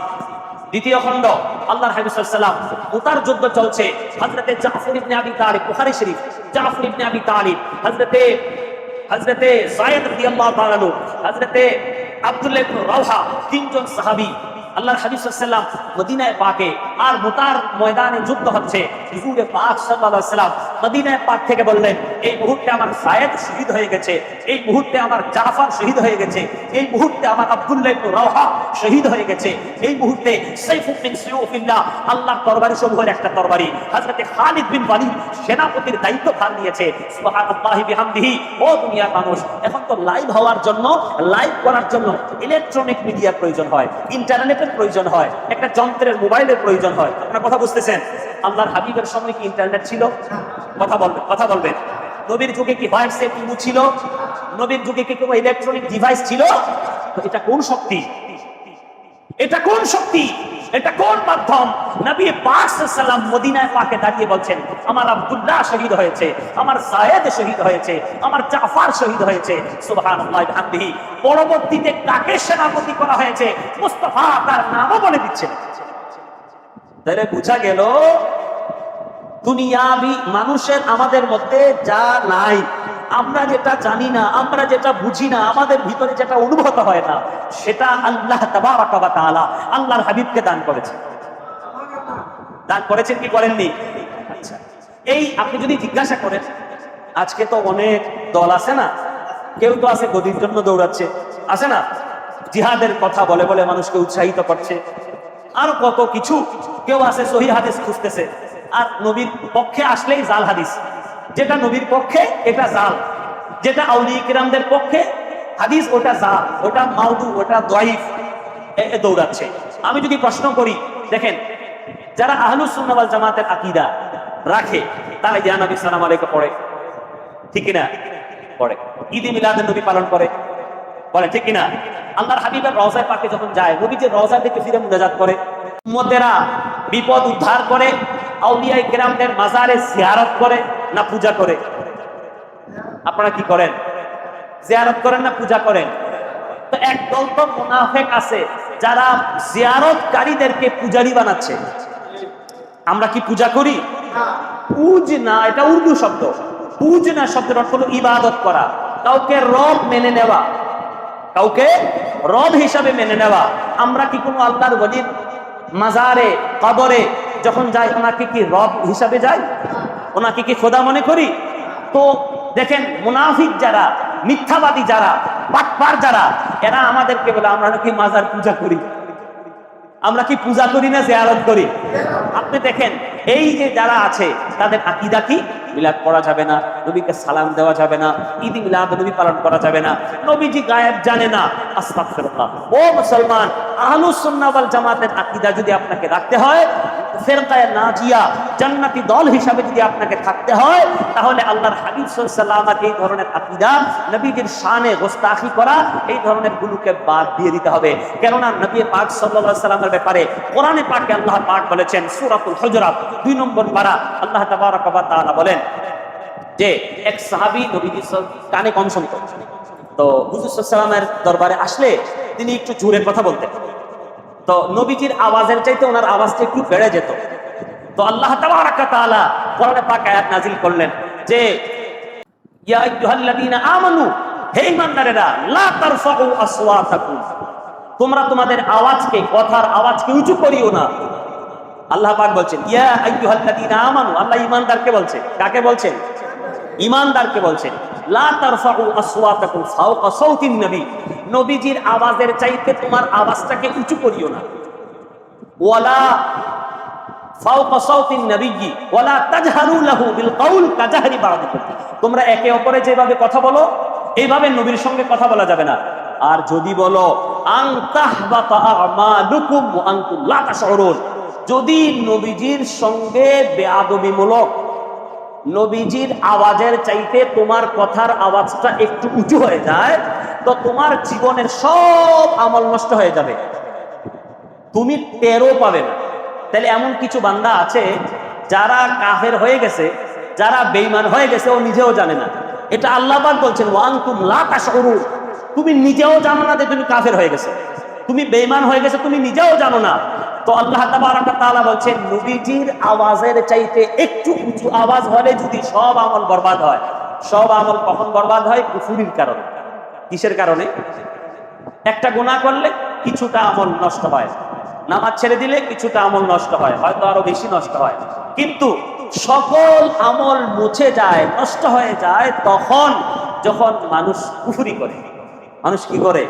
দ্বিতীয় খণ্ড, আল্লাহর হাবিব সাল্লাল্লাহু আলাইহি ওয়াসাল্লাম মুতার যুদ্ধ চলছে, হযরতে জাফর ইবনে আবি তালিব, বুখারী শরীফ, জাফর ইবনে আবি তালিব, হযরতে যায়েদ রাদিয়াল্লাহু তাআলা আনহু, হযরতে আব্দুল্লাহ ইবনে রাওহা, তিনজন সাহাবী আল্লাহর হাবিব সাল্লাল্লাহু আলাইহি ওয়াসাল্লাম মদিনায় পাকে, আর মুতার ময়দানে যুদ্ধ হচ্ছে। হুজুরে পাক সাল্লাল্লাহু আলাইহি ওয়াসাল্লাম মদিনায় পাক থেকে বললেন, এই মুহূর্তে আমার যায়েদ শহীদ হয়ে গেছে, এই মুহূর্তে আমার জাফর শহীদ হয়ে গেছে, এই মুহূর্তে আমার আব্দুল্লাহ ইবনে রাওহা শহীদ হয়ে গেছে, এই মুহূর্তে সাইফুম মিন সুয়ুফিল্লাহ, আল্লাহর তরবারি সমূহের একটা তরবারি, হযরতে খালিদ বিন ওয়ালিদ সেনাপতির দায়িত্ব ভার নিয়েছে। সুবহানাল্লাহি বিহামদিহি। ও দুনিয়ার মানুষ, এখন তো লাইভ হওয়ার জন্য, লাইভ করার জন্য ইলেকট্রনিক মিডিয়ার প্রয়োজন হয়, ইন্টারনেটের প্রয়োজন হয়, একটা যন্ত্রের, মোবাইলের প্রয়োজন হয়। আপনারা কথা বুঝতেছেন? আল্লাহর হাবিবের সময় কি ইন্টারনেট ছিল? কথা বলবেন। নবীর যুগে কি হোয়াটসঅ্যাপ, ইমো ছিল? নবীর যুগে কি কোনো ইলেকট্রনিক ডিভাইস ছিল? তো এটা কোন শক্তি? এটা কোন শক্তি? এটা কোন মাধ্যম? নবী পাক সাল্লাল্লাহু আলাইহি ওয়াসাল্লাম মদিনায় পাকে দাঁড়িয়ে বলছেন, আমার আব্দুল্লাহ শহীদ হয়েছে, আমার যায়েদ শহীদ হয়েছে, আমার জাফর শহীদ হয়েছে। সুবহানাল্লাহি ওয়া বিহামদিহি। পরবর্তীতে কাকে সেনাপতি করা হয়েছে মুস্তাফা তার নামও বলে দিচ্ছেন। তাহলে বোঝা গেল দুনিয়াবি মানুষের আমাদের মধ্যে যা নাই, আমরা যেটা জানি না, আমরা যেটা বুঝি না, আমাদের ভিতরে যেটা অনুভূত হয় না, সেটা আল্লাহ তাবারাকা ওয়া তাআলা আল্লাহর হাবিবকে দান করেছেন। দান করেছেন কি করেননি? আচ্ছা, এই আপনি যদি জিজ্ঞাসা করেন, আজকে তো অনেক দল আছে না, কেউ তো আছে গদির জন্য দৌড়াচ্ছে, আছে না, জিহাদের কথা বলে বলে মানুষকে উৎসাহিত করছে, আর কত কিছু, কেউ আছে সহিহ হাদিস খুঁজতেছে, আর নবীর পক্ষে আসলেই জাল হাদিস, যেটা নবীর পক্ষে এটা জাল, যেটা আউলিয়া কিরামদের পক্ষে হাদিস ওটা জাল, ওটা মাউদু, ওটা দাঈফ, দৌড়াচ্ছে। আমি যদি প্রশ্ন করি, দেখেন যারা আহলুস সুন্নাহ ওয়াল জামাতের আকীদা রাখে, তারা ইয়া নবী সাল্লাল্লাহু আলাইহি ওয়া সাল্লাম পড়ে, ঠিক কিনা? পড়ে। ঈদে মিলাদুন নবী পালন করে, বলে ঠিক কিনা? আল্লাহর হাবিবের রওজায় পাকে যখন যায়, নবীজির রওজা দেখে ফিরে মুনাজাত করে। উম্মতেরা বিপদ উদ্ধার করে, আউলিয়া কেরামদের মাজারে জিয়ারত করে না পূজা করে? আপনারা কি করেন? জিয়ারত করেন না পূজা করেন? তো একদল তো মুনাফিক আছে যারা জিয়ারতকারীদেরকে পূজারি বানাচ্ছে। আমরা কি পূজা করি? পূজ না, এটা উর্দু শব্দ। পূজ না শব্দের অর্থ হলো ইবাদত করা, কাউকে রব মেনে নেওয়া, কাউকে রব হিসাবে মেনে নেওয়া। আমরা কি কোনো আল্লাহর ওলির মাজারে কবরে যখন যাই ওনাকে কি রব হিসাবে যাই? ওনাকে কি খোদা মনে করি? তো দেখেন, মুনাফিক যারা, মিথ্যাবাদী যারা, বাটপার যারা, এরা আমাদেরকে বলে আমরা নাকি মাজার পূজা করি। আমরা কি পূজা করি না জিয়ারত করি? আপনি দেখেন এই যে যারা আছে তাদের আকীদা কি? মিলাদ পড়া যাবে না, নবীকে সালাম দেওয়া যাবে না, ঈদ মিলাদ নবী পালন করা যাবে না, নবীজি গায়েব জানে না। আস্তাগফিরুল্লাহ। ও মুসলমান, আহলুস সুন্নাহ ওয়াল জামাতের আকীদা যদি আপনাকে রাখতে হয়, ফিরকায়ে নাজিয়া জান্নাতি দল হিসাবে যদি আপনাকে থাকতে হয়, তাহলে আল্লাহর হাবিব সাল্লাল্লাহু আলাইহি ওয়াসাল্লাম এই ধরনের আকীদা, নবীজির শানে গোস্তাখি করা, এই ধরনের গুলোকে বাদ দিয়ে দিতে হবে। কেননা নবী পাক সাল্লাল্লাহু আলাইহি ওয়াসাল্লামের ব্যাপারে কোরআনে পাকে আল্লাহ পাক বলেছেন, সূরাতুল হুজুরাত 2 নম্বর পারা, আল্লাহ তাবারাক ওয়া তাআলা বলেন যে এক সাহাবী নবীজি কানে কম শুনত, তো হুজুর সাল্লাল্লাহু আলাইহি ওয়াসাল্লামের দরবারে আসলে তিনি একটু জোরে কথা বলতেন, তো নবীজির আওয়াজের চাইতে ওনার আওয়াজটা একটু বেড়ে যেত। তো আল্লাহ তাবারাক ওয়া তাআলা কোরআনে পাকে আয়াত নাযিল করলেন যে ইয়া আইয়ুহাল্লাযীনা আমানু, হে ঈমানদারেরা, লা তারফাউ আসওয়াতাকুম, তোমরা তোমাদের আওয়াজকে, কথার আওয়াজকে উঁচু করিও না। আল্লাহ পাক বলছেন ইয়া আইয়ুহাল্লাযীনা আমানু, আল্লাহ ঈমানদারকে বলছে। কাকে বলছেন? ঈমানদারকে বলছেন। লা তারফাউ আসওয়াতাকুম ফাওকা সাওতিন নবী, নবীজির আওয়াজের চাইতে তোমার আওয়াজটাকে উঁচু করিও না। ওয়ালা ফাওকা সাওতিন নবিয়্যি ওয়ালা তাজহারু লাহু বিল কাউল কাজাহরি বা'দিকুম, তোমরা একে অপরে যেভাবে কথা বলো এইভাবে নবীর সঙ্গে কথা বলা যাবে না। আর যদি বলো আন তাহবাতা আমালুকুম ওয়া আনতুম লা তাশউরুন, যদি নবীজির সঙ্গে বেয়াদবিমূলক, নবীজির আওয়াজের চাইতে তোমার কথার আওয়াজটা একটু উঁচু হয়ে যায়, তো তোমার জীবনের সব আমল নষ্ট হয়ে যাবে, তুমি টেরও পাবে না। তাহলে এমন কিছু বান্দা আছে যারা কাফের হয়ে গেছে, যারা বেঈমান হয়ে গেছে, ও নিজেও জানে না। এটা আল্লাহ পাক বলছেন ওয়া আনতুম লা তাশউরুন, তুমি নিজেও জানো না যে তুমি কাফের হয়ে গেছে, তুমি বেঈমান হয়ে গেছে, তুমি নিজেও জানো না। তো আল্লাহ তাবারাক ওয়া তাআলা বলছেন নবীজির আওয়াজের চাইতে একটু উঁচু আওয়াজ হলে যদি সব আমল বরবাদ হয়, সব আমল কখন বরবাদ হয়? কুফরির কারণে। কিসের কারণে? একটা গুনাহ করলে কিছুটা আমল নষ্ট হয়, নামাজ ছেড়ে দিলে কিছুটা আমল নষ্ট হয়, হয়তো আরো বেশি নষ্ট হয়। কিন্তু সকল আমল মুছে যায়, নষ্ট হয়ে যায় তখন যখন মানুষ কুফরি করে। মানুষ কি করে?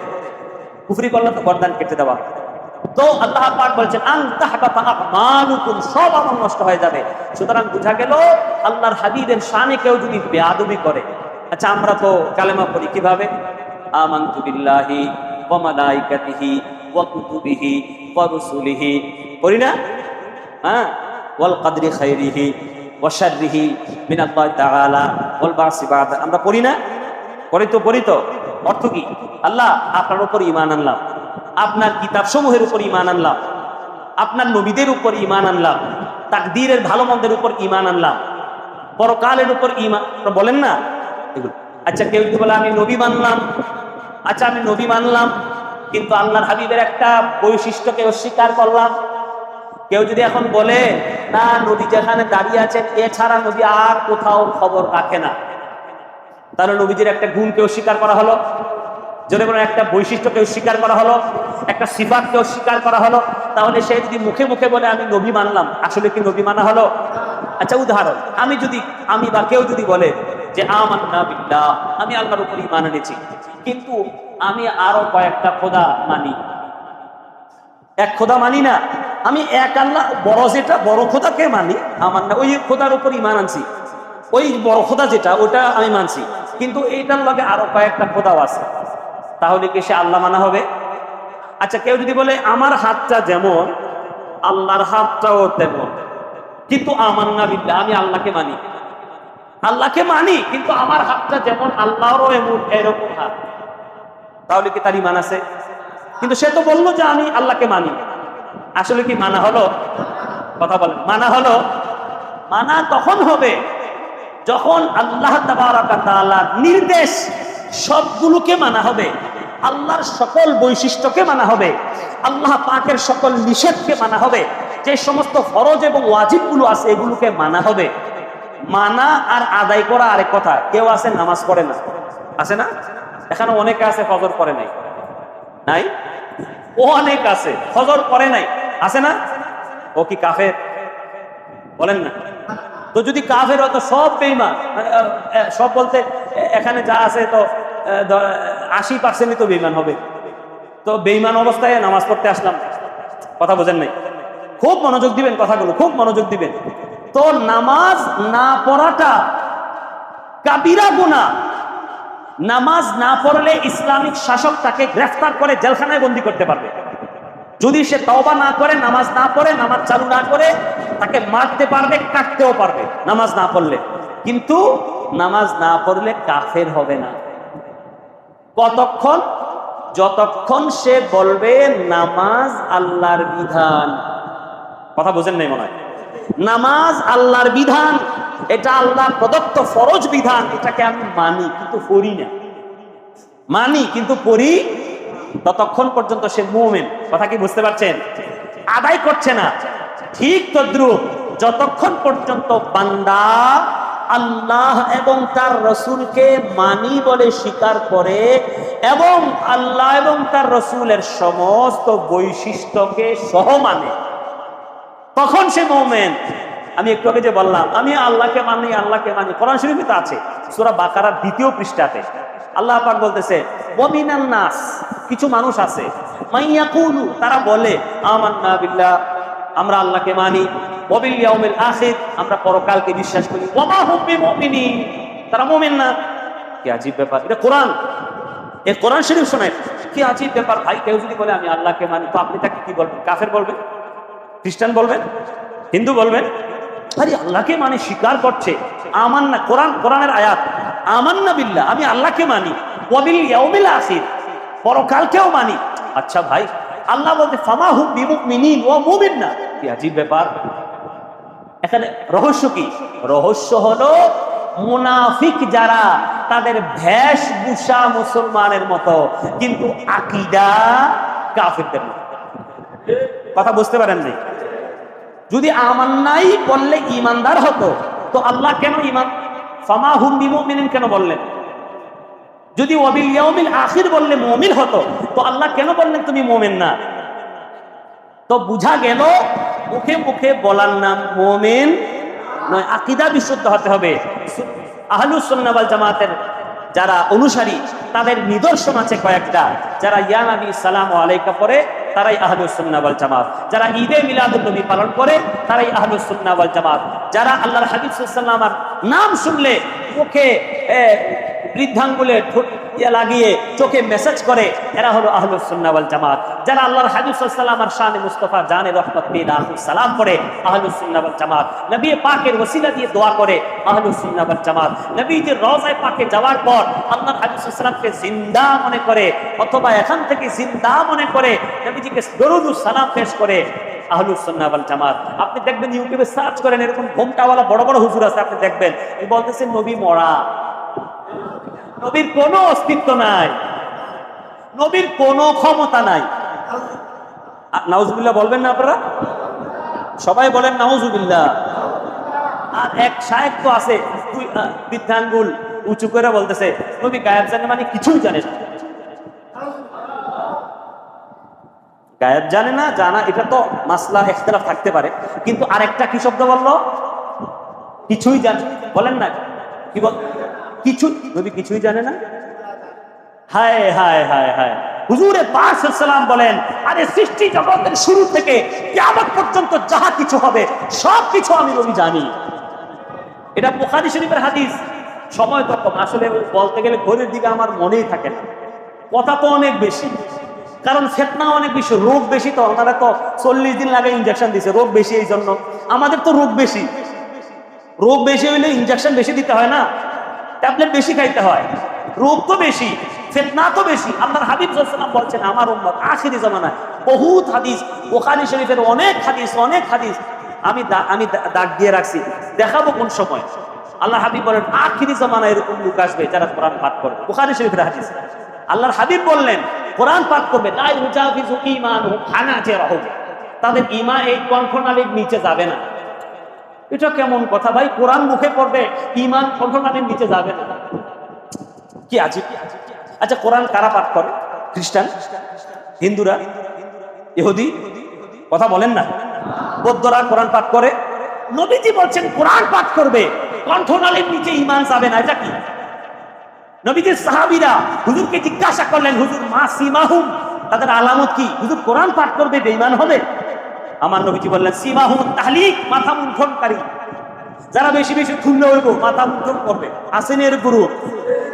কুফরি করলে তো গর্দান কেটে দেওয়া। তো আল্লাহ পাক বলছেন আন তাহবাতা আমালুকুম, সব আমল নষ্ট হয়ে যাবে। সুতরাং বুঝা গেল আল্লাহর হাবিবের শানে কেউ যদি বেয়াদবি করে। আচ্ছা, আমরা তো কালেমা পড়ি কিভাবে? আমানতু বিল্লাহি ওয়া মালাইকাতিহি ওয়া কুতুবিহি ওয়া রুসুলিহি, পড়ি না? হ্যাঁ, ওয়াল কদরি খাইরিহি ওয়া শাররিহি মিনাল্লাহি তাআলা ওয়াল বাসি বা'দা, আমরা পড়ি না? পড়ি তো। অর্থ কি? আল্লাহ, আপনার উপর ঈমান আনলাম, আপনার কিতাব সমূহের উপর ঈমান আনলাম, আপনার নবীদের উপর ঈমান আনলাম, তাকদীরের ভালো মন্দের উপর ঈমান আনলাম, পরকালের উপর ঈমান, বলেন না এগুলো? আচ্ছা, কেউ যদি বলে আমি নবী মানলাম, আচ্ছা আমি নবী মানলাম, কিন্তু আল্লাহর হাবিবের একটা বৈশিষ্ট্যকে অস্বীকার করলাম। কেউ যদি এখন বলে না, নবী যেখানে দাঁড়িয়ে আছেন এছাড়া নবী আর কোথাও খবর রাখে না, তাহলে নবীজির একটা গুণকে অস্বীকার করা হলো, যদি কোনো একটা বৈশিষ্ট্যকে অস্বীকার করা হলো, একটা সিফাতকে অস্বীকার করা হলো। তাহলে সে যদি মুখে মুখে বলে আমি নবী মানলাম, আসলে কি নবী মানা হলো? আচ্ছা, উদাহরণ, আমি বা কেউ যদি বলে যে আমান্না বিল্লাহ, আমি আল্লাহর উপর ঈমান এনেছি, কিন্তু আমি আরো কয়েকটা খোদা মানি, এক খোদা মানি না, আমি এক আল্লাহ বড়, যেটা বড় খোদাকে মানি, আমার না ওই খোদার উপর ঈমান আনছি, ওই বড় খোদা যেটা ওটা আমি মানছি, কিন্তু এইটার লগে আরো কয়েকটা খোদাও আছে, তাহলে কি সে আল্লাহ মানা হবে? আচ্ছা, কেউ যদি বলে আমার হাতটা যেমন আল্লাহর হাতটাও তেমন, কিন্তু আমান্না বিল্লাহ, আমি আল্লাহকে মানি, কিন্তু আমার হাতটা যেমন আল্লাহরও এরকম হাত, তাহলে কি তার ঈমান আছে? কিন্তু সে তো বললো যে আমি আল্লাহকে মানি, আসলে কি মানা হলো? কথা বলেন। মানা হলো, মানা তখন হবে যখন আল্লাহ তাবারক ওয়া তাআলার নির্দেশ সবগুলোকে মানা হবে, আল্লাহর সকল বৈশিষ্ট্যকে মানা হবে, আল্লাহ পাকের সকল নিষেধকে মানা হবে, যে সমস্ত ফরজ এবং ওয়াজিবগুলো আছে এগুলোকে মানা হবে। মানা আর আদায় করা আরেক কথা। কেউ আছে নামাজ পড়ে না, আছে না? এখানে অনেকে আছে ফজর পড়ে নাই, নাই? ও অনেক আছে ফজর পড়ে নাই, আছে না? ও কি কাফের? বলেন না। তো যদি কাফের হতো সব বেঈমান, সব বলতে এখানে যা আছে তো 80% তো বেঈমান হবে। তো বেঈমান অবস্থায় নামাজ পড়তে আসলাম, কথা বোঝেন নাই? খুব মনোযোগ দিবেন, কথাগুলো খুব মনোযোগ দিবেন। তো নামাজ না পড়াটা কাবিরা গুনাহ। নামাজ না পড়লে ইসলামিক শাসক তাকে গ্রেফতার করে জেলখানায় বন্দী করতে পারবে। যদি সে তওবা না করে, নামাজ না পড়ে, নামাজ চালু না করে, তাকে মারতে পারবে, কাটতেও পারবে নামাজ না পড়লে। কিন্তু নামাজ না পড়লে কাফের হবে না। কতক্ষণ? যতক্ষণ সে বলবে নামাজ আল্লাহর বিধান। কথা বোঝেন নাই মনে হয়? নামাজ আল্লাহর বিধান, এটা আল্লাহ প্রদত্ত ফরজ বিধান, এটাকে আমি মানি কিন্তু পড়ি না, মানি কিন্তু পড়ি, ততক্ষণ পর্যন্ত সে মুমিন। কথা কি বুঝতে পারছেন? আদায় করছে না। ঠিক তদ্রূপ যতক্ষণ পর্যন্ত বান্দা আল্লাহ এবং তার রসুলকে মানি বলে স্বীকার করে এবং আল্লাহ এবং তার রসুলের সমস্ত বৈশিষ্ট্যকে সহ মানে, তখন সে মুমিন। আমি একটু আগে যে বললাম আমি আল্লাহকে মানি, আল্লাহকে মানি, কোরআন শরীফে তো আছে, সূরা বাকারার 2য় পৃষ্ঠাতে আল্লাহ পাক বলতেছে ওয়া মিনান নাস, কিছু মানুষ আছে, মাইয়াকুলু, তারা বলে আমান্না বিল্লাহ, আমরা আল্লাহকে মানি, ওয়া বিল ইয়াউমিল আখির, আমরা পরকালকে বিশ্বাস করি, ওয়া মা হুম বিমুমিনিন, তারা মুমিন না। কি আজীব ব্যাপার! এটা কোরআন, এই কোরআন শরীফ শোনেন, কি আজীব ব্যাপার ভাই। কেউ যদি বলে আমি আল্লাহকে মানি, তো আপনি তাকে কি বলবেন? কাফের বলবেন, খ্রিস্টান বলবেন, হিন্দু বলবেন? আরে আল্লাহকে মানে স্বীকার করছে, আমান্না, কোরআনের আয়াত, আমান্না বিল্লাহ, আমি আল্লাহকে মানি, ওয়া বিল ইয়াউমিল আখির, পরকালকেও মানি। আচ্ছা ভাই, আল্লাহ বলতে ফামা হুম বিমুমিনিন, ও মুমিন না। কি আজীব ব্যাপার! এখানে রহস্য কি? রহস্য হলো মুনাফিক যারা, তাদের বেশভূষা মুসলমানের মতো কিন্তু আকীদা কাফেরদের মতো। কথা বুঝতে পারেন নাই? যদি আমান্নাই বললে ঈমানদার হতো, তো আল্লাহ কেন ঈমান ফামা হুম বিমুমিনিন কেন বললেন? যদি ওয়া বিল ইয়াউমিল আখির বললে মুমিন হতো, তো আল্লাহ কেন বললেন তুমি মুমিন না? তো বুঝা গেল মুখে মুখে বলার নাম মুমিন নয়, আকীদা বিশুদ্ধ হতে হবে। আহলুস সুন্নাহ ওয়াল জামাতের যারা অনুসারী, তাদের নিদর্শন আছে কয়েকটা। যারা ইয়া নবী সালামু আলাইকা পড়ে তারাই আহলুস সুন্নাহ ওয়াল জামাত, যারা ঈদে মিলাদুন নবী পালন করে তারাই আহলুস সুন্নাহ ওয়াল জামাত, যারা আল্লাহর হাবিব সাল্লাল্লাহু আলাইহি ওয়াসাল্লামের নাম শুনলে মুখে বৃদ্ধাঙ্গুলে লাগিয়ে চোখে মেসেজ করে, এরা হলো আহলুস সুন্নাহ ওয়াল জামাত। যারা আল্লাহর হাবিব সাল্লাল্লাহু আলাইহি ওয়াসাল্লামের শানে মুস্তাফা জানে রহমত পেয়ে লাখুস সালাম পড়ে, আহলুস সুন্নাহ ওয়াল জামাত। নবী পাকের ওসিলা দিয়ে দোয়া করে, আহলুস সুন্নাহ ওয়াল জামাত। নবীজির রওজায়ে পাকে যাওয়ার পর আল্লাহর হাবিব সাল্লাল্লাহু আলাইহি ওয়াসাল্লামকে জিন্দা মনে করে অথবা এখান থেকে জিন্দা মনে করে নবীজিকে দরুদ ও সালাম পেশ করে, আহলুস সুন্নাহ ওয়াল জামাত। আপনি দেখবেন ইউটিউবে সার্চ করেন, এরকম ঘোমটাওয়ালা বড় বড় হুজুর আছে, আপনি দেখবেন বলতেছেন নবী মরা, নবীর কোনো অস্তিত্ব নাই, নবীর কোনো ক্ষমতা নাই। নাউজুবিল্লাহ বলবেন না আপনারা? সবাই বলেন নাউজুবিল্লাহ। আর এক শায়েখ তো আছে, বৃদ্ধাঙ্গুল উঁচু করে বলতেছে নবী গায়েব জানে, মানে কিছুই জানে না। গায়েব জানে না, জানা এটা তো মাসলা ইখতিলাফ থাকতে পারে, কিন্তু আরেকটা কি শব্দ বললো? কিছুই জানে। বলেন না কি বল? কিছু, নবী কিছুই জানে না। হায় হায় হায় হায়! হুজুরে পাক সাল্লাল্লাহু আলাইহি ওয়াসাল্লাম বলেন, আরে সৃষ্টি জগতের শুরু থেকে কিয়ামত পর্যন্ত যাহা কিছু হবে সব কিছু আমি নবী জানি। এটা বুখারী শরীফের হাদিস। সময় তো কম, আসলে বলতে গেলে ঘড়ির দিকে আমার মনেই থাকে না, কথা তো অনেক বেশি, কারণ ফিতনা অনেক বেশি, রোগ বেশি। তো ওনারা তো 40 দিন লাগে ইনজেকশন দিছে, রোগ বেশি এই জন্য। আমাদের তো রোগ বেশি, রোগ বেশি হইলে ইনজেকশন বেশি দিতে হয় না, ট্যাবলেট বেশি খাইতে হয়। রোগ তো বেশি, ফিতনা তো বেশি। আল্লাহর হাবিব সাল্লাল্লাহু আলাইহি ওয়াসাল্লাম বলছেন আমার উম্মত আখিরি জামানায় বহুত হাদিস, বুখারী শরীফের অনেক হাদিস, অনেক হাদিস, আমি দাগ দিয়ে রাখছি, দেখাবো কোন সময়। আল্লাহ হাবিব বলেন আখিরি জামানায় এরকম লোক আসবে যারা কোরআন পাঠ করবে। বুখারী শরীফের হাদিস। আল্লাহর হাবিব বললেন কোরআন পাঠ করবে, লা ইউজাফিজু ঈমানুহুম হানাজিরাহুম, তাদের ঈমান এই কণ্ঠনালীর নিচে যাবে না। এটা কেমন কথা ভাই? কোরআন মুখে পড়বে, ঈমান কণ্ঠনালীর নিচে যাবে না, কি আজীব। আচ্ছা, কোরআন কারা পাঠ করে? খ্রিস্টান, হিন্দুরা, ইহুদি? কথা বলেন না। বৌদ্ধরা কোরআন পাঠ করে। নবীজি বলছেন কোরআন পাঠ করবে, কণ্ঠনালীর নিচে ঈমান যাবে না। এটা কি? নবীজির সাহাবীরা হুজুরকে জিজ্ঞাসা করলেন, হুজুর মা সিমাহুম, তাদের আলামত কি? হুজুর কোরআন পাঠ করবে বেঈমান হবে? আমার নবীজি বললেন সিমাহুম তাহলিক, মাথা মুন্ডনকারী। যারা বেশি বেশি খুললে হইব মাথা মুন্ডন করবে। আসেন এর গুরু।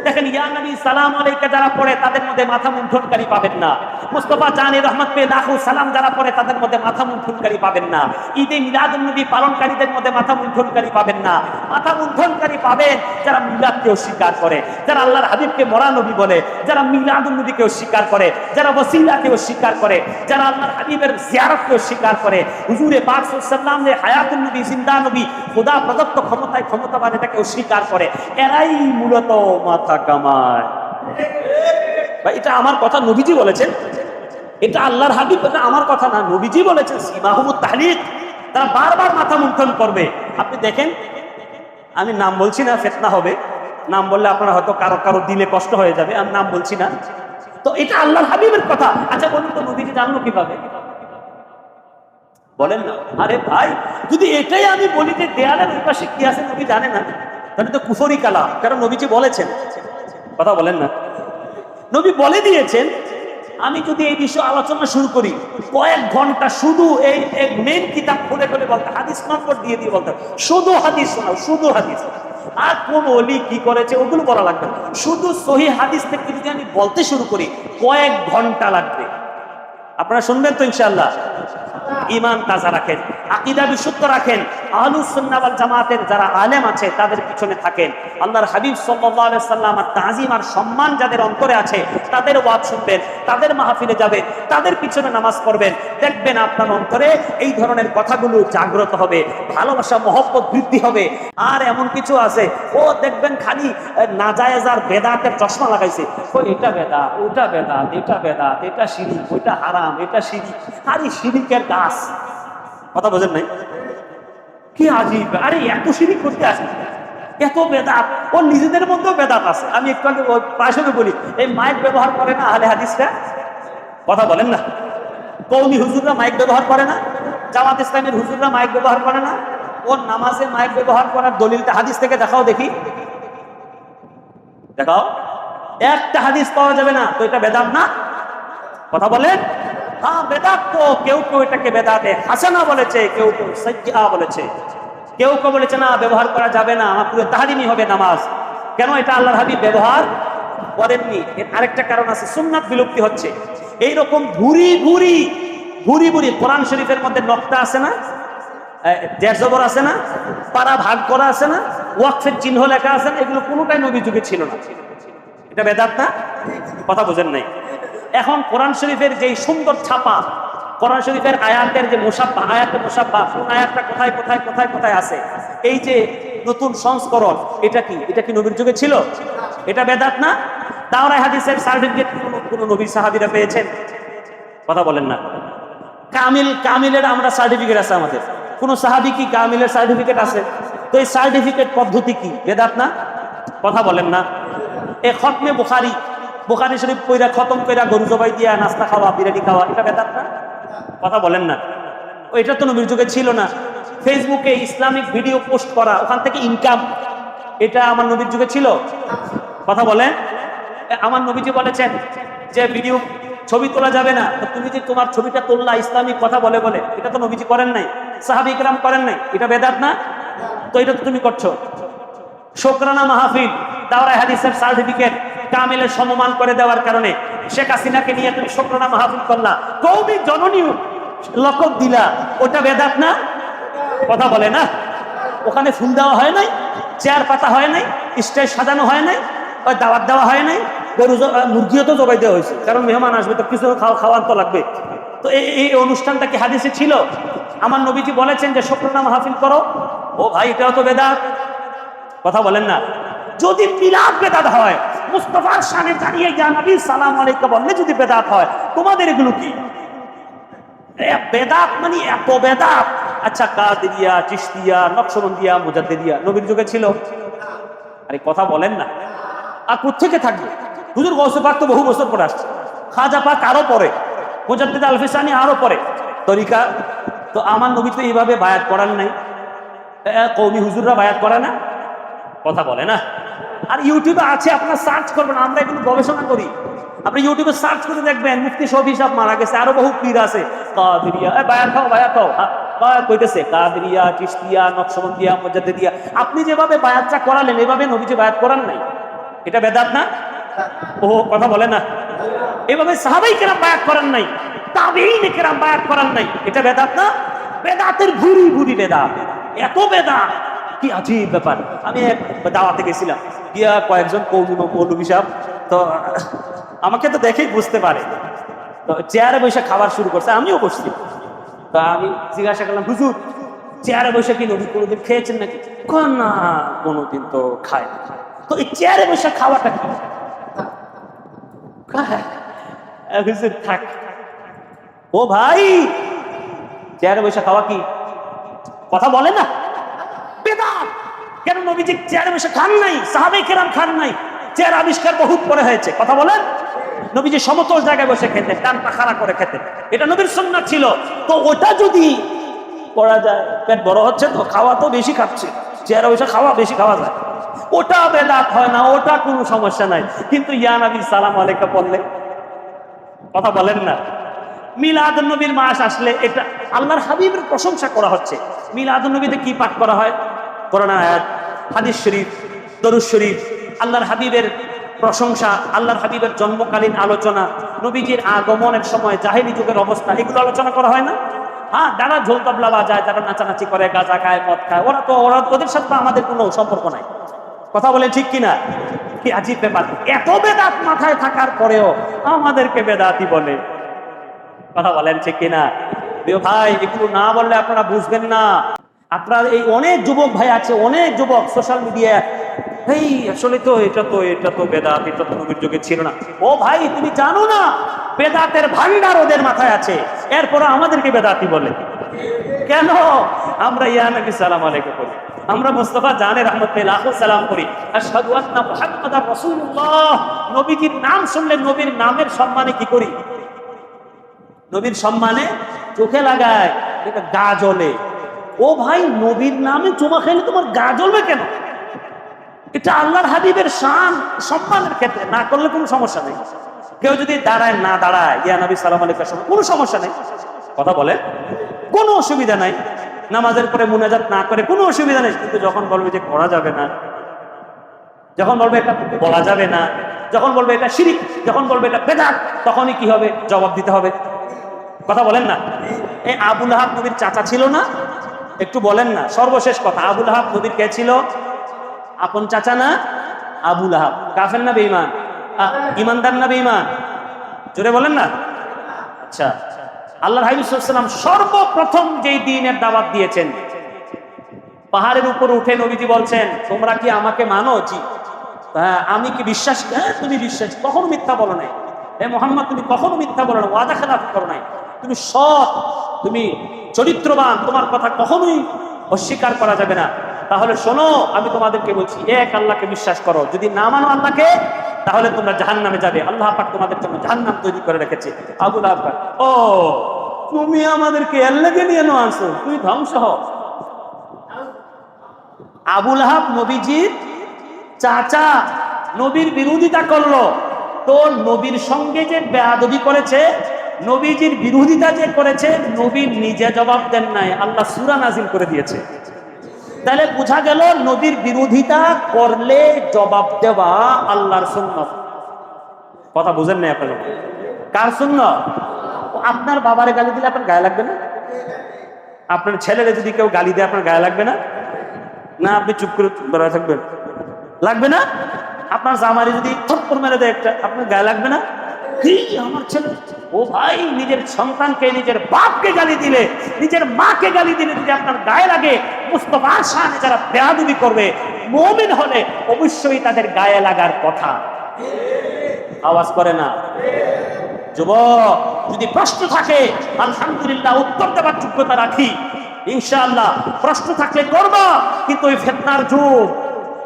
দেখেন ইয়া নবী সালাম আলাইকা যারা পড়ে তাদের মধ্যে মাথা মুন্ডনকারী পাবেন না। মুস্তাফা জানে রহমত পে লাখো সালাম যারা পড়ে তাদের মধ্যে মাথা মুন্ডনকারী পাবেন না। ঈদে মিলাদুন নবী পালনকারীদের মধ্যে মাথা মুন্ডনকারী পাবেন না। মাথা মুন্ডনকারী পাবেন যারা মিলাদকে অস্বীকার করে, যারা আল্লাহর হাবিবকে মরা নবী বলে, যারা মিলাদুন নবীকে অস্বীকার করে, যারা ওসিলাকে অস্বীকার করে, যারা আল্লাহর হাবিবের জিয়ারতকে অস্বীকার করে, হুজুরে পাক সাল্লাল্লাহু আলাইহি ওয়াসাল্লামের হায়াতুন নবী, জিন্দা নবী, খোদা প্রদত্ত ক্ষমতায় ক্ষমতাবান এটাকে অস্বীকার করে, এরাই মূলত মাথা কামায়। ভাই এটা আমার কথা, নবীজি বলেছেন। এটা আল্লাহর হাবিব, এটা আমার কথা না, নবীজি বলেছেন সিমাহুমুত তাহলিক, তারা বারবার মাথা মুন্ডন করবে। আপনি দেখেন, আমি নাম বলছি না, ফিতনা হবে, নাম বললে আপনারা হয়তো কারো কারো দিলে কষ্ট হয়ে যাবে, আমি নাম বলছি না। তো এটা আল্লাহর হাবিবের কথা। আচ্ছা বলুন তো নবীজি জানলো কিভাবে? বলেন না। আরে ভাই, যদি এটাই আমি বলি যে দেয়ালের ওই পাশে কি আছে নবী জানে না, তাহলে তো কুফরি কালাম, কারণ নবীজি বলেছেন। কথা বলেন না। নবী বলে দিয়েছেন। আমি যদি এই বিষয়ে আলোচনা শুরু করি কয়েক ঘন্টা, শুধু এই মেন কিতাব খুলে খুলে বলতে, হাদিস নম্বর দিয়ে দিয়ে বলতে, শুধু হাদিস শোনাও, শুধু হাদিস। আর কোন ওলি কি করেছে ওগুলো বলা লাগবে না, শুধু সহিহ হাদিস থেকে যদি আমি বলতে শুরু করি কয়েক ঘন্টা লাগবে। আপনারা শুনবেন তো ইনশাআল্লাহ। ঈমান তাজা রাখেন, আকীদা বিশুদ্ধ রাখেন, আহলুস সুন্নাহ ওয়াল জামাতের যারা আলেম আছে তাদের পিছনে থাকেন। আল্লাহর হাবিব সাল্লাল্লাহু আলাইহি সাল্লাম আর তাজিম আর সম্মান যাদের অন্তরে আছে তাদের ওয়াজ শুনবেন, তাদের মাহফিলে যাবেন, তাদের পিছনে নামাজ পড়বেন। দেখবেন আপনার অন্তরে এই ধরনের কথাগুলো জাগ্রত হবে, ভালোবাসা মহব্বত বৃদ্ধি হবে। আর এমন কিছু আছে ও দেখবেন খালি নাজায়েজ আর বেদাতের চশমা লাগাইছে, ও এটা বেদাত, ওটা বেদাত, এটা বেদাত, এটা শিরিক, ওইটা হারাম, এটা শিরিক। আরে শিরিকের গাছ। কথা বোঝেন নাই? কি আজীব! আরে এত শিরিক করতে আসে, এত বেদাত, ও নিজেদের মধ্যেও বেদাত আছে। আমি একটু আগে প্রাসঙ্গে বলি, এই মাইক ব্যবহার করে না আহলে হাদিসরা? কথা বলেন না। কওমি হুজুররা মাইক ব্যবহার করে না? জামাত ইসলামের হুজুররা মাইক ব্যবহার করে না? ওর নামাজে মাইক ব্যবহার করার দলিলটা হাদিস থেকে দেখাও দেখি, দেখাও। একটা হাদিস পাওয়া যাবে না, তো এটা বেদাত না? কথা বলেন। হ্যাঁ বেদাত তো, কেউ কেউ এটাকে বেদাতে হাসানা বলেছে, কেউ কেউ সাইয়্যিআ বলেছে, কেউ কেউ বলেছে না ব্যবহার করা যাবে না, আমার পুরো তাহরিমি হবে নামাজ। কেন? এটা আল্লাহর হাবিব ব্যবহার করেননি। এর আরেকটা কারণ আছে, সুন্নাত বিলুপ্তি হচ্ছে। এইরকম ভুরি ভুরি ভুরি ভুরি কোরআন শরীফের মধ্যে নকতা আছে না, জের জবর আছে না, পারা ভাগ করা আছে না, ওয়াকফের চিহ্ন লেখা আছে না, এগুলো কোনোটাই নবী যুগে ছিল না। এটা বেদাত না? কথা বোঝেন নাই। এখন কোরআন শরীফের যে সুন্দর ছাপা, কোরআন শরীফের আয়াতের যে মুসাফফা, আয়াতের মুসাফফা, কোন আয়াতটা কোথায় কোথায় কোথায় কোথায় আছে, এই যে নতুন সংস্করণ, এটা কি? এটা কি নবীর যুগে ছিল? এটা বেদাত না? তাওরাত হাদিসের সার্টিফিকেট কোন নবী সাহাবীরা পেয়েছেন? কথা বলেন না। কামিলের আমরা সার্টিফিকেট আছে আমাদের, কোন সাহাবী কি কামিলের সার্টিফিকেট আছে? তো এই সার্টিফিকেট পদ্ধতি কি? বেদাত না? কথা বলেন না। এ খতমে বুখারী, বুখারী শরীফ কইরা খতম কইরা গরু জবাই দিয়া নাস্তা খাওয়া, বিরিয়ানি খাওয়া, এটা বেদাত না? কথা বলেন না। এটা তো নবীর যুগে ছিল না। ফেসবুকে ইসলামিক ভিডিও পোস্ট করা, ওখান থেকে ইনকাম, এটা আমার নবীর যুগে ছিল? কথা বলেন। আমার নবীজি বলেছেন যে ভিডিও ছবি তোলা যাবে না, তো তুমি যে তোমার ছবিটা তোললা ইসলামিক কথা বলে বলে, এটা তো নবীজি করেন নাই, সাহাবী ইকরাম করেন নাই, এটা বেদাত না? তো এটা তো তুমি করছো। শুকরানা মাহফিল, দাওরায়ে হাদিসের সার্টিফিকেট কামিলের সমমান করে দেওয়ার কারণে শেখ হাসিনাকে নিয়ে তুমি শুকরানা মাহফিল করলা, কওমি জননী লকব দিলা, ওটা বেদাত না? কথা বলে না। ওখানে ফুল দেওয়া হয় নাই, চেয়ার পাতা হয় নাই, স্টেজ সাজানো হয় নাই, ওই দাওয়াত দেওয়া হয় নাই, গরু মুরগিও তো জবাই দেওয়া হয়েছে, কারণ মেহমান আসবে তো কিছু খাওয়ান তো লাগবে। তো এই অনুষ্ঠানটা কি হাদিসে ছিল? আমার নবীজি বলেছেন যে শুকরানা মাহফিল করো। ও ভাই, এটাও তো বেদাত। কথা বলেন না। যদি মিলাদ বেদাত হয়, মুস্তাফার শানে দাঁড়িয়ে ইয়া নবী সালাম আলাইকুম বললে যদি বেদাত হয়, তোমাদের এগুলো কি? বেদাত মানে এত বেদাত। আচ্ছা, কাদেরিয়া, চিশতিয়া, নকশবন্দিয়া, মুজাদ্দিদিয়া নবীর যুগে ছিল? আরে কথা বলেন না। আর কোত্থেকে থাকবে? হুজুর গৌসে পাক তো বহু বছর পরে আসছে, খাজা পাক আরো পরে, মুজাদ্দিদ আল ফিসানি আরো পরে। তরিকা তো আমার নবী তো এইভাবে বায়াত করান নাই। কওমি হুজুররা বায়াত করে না? কথা বলে না। আর ইউটিউবে আছে, আপনারা সার্চ করবেন, আমরা এগুলো গবেষণা করি। আপনি ইউটিউবে সার্চ করে দেখবেন, মুফতি শফি সাহেব মারা গেছে, আরো বহু পীর আছে। কাদেরিয়া, বায়াত খাও, বায়াত খাও, কইতেছে কাদেরিয়া, চিশতিয়া, নকশবন্দিয়া, মুজাদ্দিদিয়া। আপনি যেভাবে বায়াতটা করালেন, এভাবে নবীজি বায়াত করান নাই। এটা বেদাত না? ও কথা বলে না। এভাবে সাহাবাই কেরাম বায়াত করান নাই, তাবেঈন কেরাম বায়াত করান নাই। এটা বেদাত না? বেদাতের ভুরি ভুরি বেদাত, এত বেদাত, কি আজীব ব্যাপার। আমি এক দাওয়াতে গেছিলাম, গিয়া কয়েকজন মৌলভী সাহেব তো আমাকে তো দেখেই বুঝতে পারে, তো চেয়ারে বসে খাবার শুরু করছে, আমিও বসছি। তো আমি জিজ্ঞাসা করলাম, হুজুর চেয়ারে বসে কি নবী কোনোদিন খেয়েছেন নাকি? না, কোনোদিন তো খায় না। তো এই চেয়ারে বসে খাওয়াটা কি? হুজুর থাক। ও ভাই, চেয়ারে বসে খাওয়া কি? কথা বলে না। বেদাত। কেন নবীজি চেয়ারে বসে খান নাই? সাহাবায়ে কেরাম খান নাই। চেয়ার আবিষ্কার বহুত পরে হয়েছে। কথা বলেন। নবীজি সমতল জায়গায় বসে খেতেন, কানটা খাড়া করে খেতেন, এটা নবীর সুন্নাত ছিল। তো ওটা যদি করা যায়, পেট বড় হচ্ছে তো, খাওয়া তো বেশি খাচ্ছে, চেয়ারে বসে খাওয়া বেশি খাওয়া যায়, ওটা বেদাত হয় না, ওটা কোনো সমস্যা নাই। কিন্তু ইয়া নবী সালাম আলাইকুম বললে, কথা বলেন না। মিলাদুন নবীর মাস আসলে এটা আল্লাহর হাবিবের প্রশংসা করা হচ্ছে। মিলাদুন নবীতে কি পাঠ করা হয়? কোরআন আয়াত, হাদিস শরীফ, দরুদ শরীফ, আল্লাহর হাবিবের প্রশংসা, আল্লাহর হাবিবের জন্মকালীন আলোচনা, নবীজির আগমনের সময় জাহেলি যুগের অবস্থা, এগুলো আলোচনা করা হয় না? হ্যাঁ, যারা ঝোল তবলা বাজায়, যারা নাচানাচি করে, গাঁজা খায়, মদ খায়, ওদের সাথে আমাদের কোনো সম্পর্ক নাই। কথা বলে ঠিক কিনা? কি আজীব ব্যাপার। এত বেদাত মাথায় থাকার পরেও আমাদেরকে বেদাতি বলে। কথা বলেন ঠিক কিনা? প্রিয় ভাই, এগুলো না বললে আপনারা বুঝবেন না। আপনার এই অনেক যুবক ভাই আছে, অনেক যুবক সোশ্যাল মিডিয়ায়, এই আসলে তো এটা তো বেদাত, এটা তো নবীর যুগে ছিল না। ও ভাই, তুমি জানো না বেদাতের ভান্ডার ওদের মাথায় আছে, এরপর আমাদেরকে বেদাতি বলে কেন? আমরা ইয়া নবী সালাম আলাইকুম বলি, আমরা মুস্তাফা জানে রাহমাতুল্লাহ সালাম করি, আশহাদু আন্না মুহাম্মাদার রাসূলুল্লাহ। নবীজির নাম শুনলে নবীর নামের সম্মানে কি করি? নবীর সম্মানে চোখে লাগায়, এটা গা জ্বলে। ও ভাই, নবীর নামে চুমা খেলে তোমার গা জ্বলবে কেন? এটা আল্লাহর হাবিবের শান, সম্মানের ক্ষেত্রে না করলে কোনো সমস্যা নেই। কেউ যদি দাঁড়ায় না দাঁড়ায় ইয়া নবী সালাম আলাইকুম কোনো সমস্যা নেই। কথা বলে, কোনো অসুবিধা নাই। নামাজের পরে মুনাজাত না করে কোনো অসুবিধা নেই। কিন্তু যখন বলবে যে করা যাবে না, যখন বলবে এটা বলা যাবে না, যখন বলবে এটা শিরিক, যখন বলবে এটা বেদাত, তখনই কি হবে? জবাব দিতে হবে। কথা বলেন না। এই আবু লাহাব নবীর চাচা ছিল না? একটু বলেন না। সর্বশেষ কথা, আবু লাহাব নবীর কে ছিল? আপন চাচা না? আবু লাহাব কাফের না বেঈমান? ইমানদার না বেঈমান? জোরে বলেন না। আচ্ছা, আল্লাহর হাবিব সাল্লাল্লাহু আলাইহি ওয়াসাল্লাম সর্বপ্রথম যেই দ্বীনের দাওয়াত দিয়েছেন, পাহাড়ের উপর উঠে নবীজি বলছেন, তোমরা কি আমাকে মানো? জি। হ্যাঁ, আমি কি বিশ্বাস? হ্যাঁ, তুমি বিশ্বাস। কখনো মিথ্যা বলো নাই। হে মুহাম্মদ, তুমি কখনো মিথ্যা বলো না, ওয়াদা খেলাফ করো নাই, তুমি সৎ, তুমি চরিত্রবান, তোমার কথা কখনোই অস্বীকার করা যাবে না। তাহলে শোনো, আমি তোমাদেরকে বলছি, এক আল্লাহকে বিশ্বাস করো। যদি না মানো আল্লাহকে, তাহলে তোমরা জাহান্নামে যাবে। আল্লাহ পাক তোমাদের জন্য জাহান্নাম তৈরি করে রেখেছে। আবু লাহাব, ও তুমি আমাদেরকে এর লেগে নিয়ে নো আনছো, তুই ধ্বংস হ। আবু লাহাব নবীজির চাচা, নবীর বিরোধিতা করলো, তো নবীর সঙ্গে যে বেয়াদবি করেছে, নবীজির বিরোধিতা যে করেছে, নবী নিজে জবাব দেন নাই, আল্লাহ সূরা নাজিল করে দিয়েছে। তাহলে বোঝা গেল নবীর বিরোধিতা করলে জবাব দেওয়া আল্লাহর সুন্নাত। কথা বুঝেন নাই আপনারা? কার সুন্নাত? আপনার বাবারে গালি দিলে আপনার গায়ে লাগবে না? আপনার ছেলেরে যদি কেউ গালি দেয় আপনার গায়ে লাগবে না? না, আপনি চুপ করে বেড়ায় থাকবেন? লাগবে না? আপনার জামারি যদি থপ্পড় মেরে দেয় একটা, আপনার গায়ে লাগবে না? কি আমার ছেলে, ও ভাই নিজের সন্তানকে নিজের বাপকে গালি দিলে, নিজের মাকে গালি দিলে যদি আপনার গায়ে লাগে, মুস্তাফার সামনে যারা বেয়াদবি করবে মুমিন হলে অবশ্যই তাদের গায়ে লাগার কথা। আওয়াজ করে না? যুবক, যদি প্রশ্ন থাকে আলহামদুলিল্লাহ উত্তর দেওয়ার যোগ্যতা রাখি, ইনশাআল্লাহ প্রশ্ন থাকলে করবা, কিন্তু ওই ফিতনার যুগ,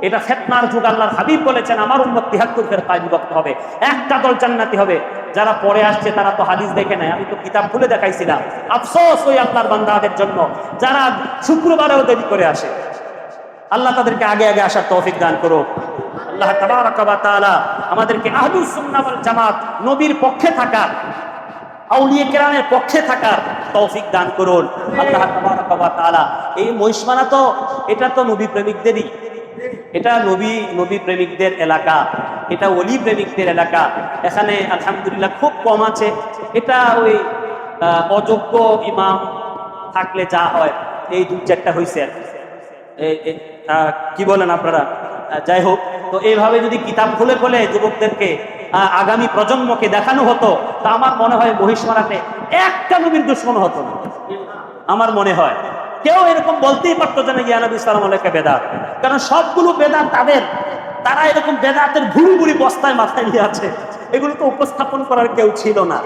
এটা ফিতনার যুগ। আল্লাহর হাবিব বলেছেন আমার উম্মত ৭৩ ফিরকায় বিভক্ত হবে, একটা দল জান্নাতি হবে। যারা পরে আসছে তারা তো হাদিস দেখে নাই, আমি তো কিতাব খুলে দেখাইছিলাম। আফসোস ওই আল্লাহর বান্দাদের জন্য যারা শুক্রবারেও দেরি করে আসে। আল্লাহ তাদেরকে আগে আগে আসার তৌফিক দান করুক। আল্লাহ তাবারাক ওয়া তাআলা আমাদেরকে আহলুস সুন্নাহ ওয়াল জামাত, নবীর পক্ষে থাকার, আউলিয়া কেরামের পক্ষে থাকার তৌফিক দান করুন আল্লাহ তাবারাক ওয়া তাআলা। এই মহিষমানা তো এটা তো নবী প্রেমিকদেরই, এটা নবী প্রেমিকদের এলাকা, এটা ওলি প্রেমিকদের এলাকা। এখানে আলহামদুলিল্লাহ খুব কম আছে। এটা ওই অযোগ্য ইমাম থাকলে যা হয়, এই ২-৪টা হয়েছে। কি বলেন আপনারা? যাই হোক, তো এইভাবে যদি কিতাব খুলে খুলে যুবকদেরকে আগামী প্রজন্মকে দেখানো হতো, তা আমার মনে হয় মহিষমারাতে একটা নবীর দুশ্মন হতো না। আমার মনে হয় কেউ এরকম বলতেই পারতো যে ইয়া নবী সাল্লাল্লাহু আলাইহি ওয়াসাল্লাম বেদাত, কারণ সবগুলো বেদাত তাদের, তারা এরকম বেদাতের ভুড়ি ভুড়ি বস্তায় মাথায় নিয়ে আছে, এগুলো তো উপস্থাপন করার কেউ ছিল না।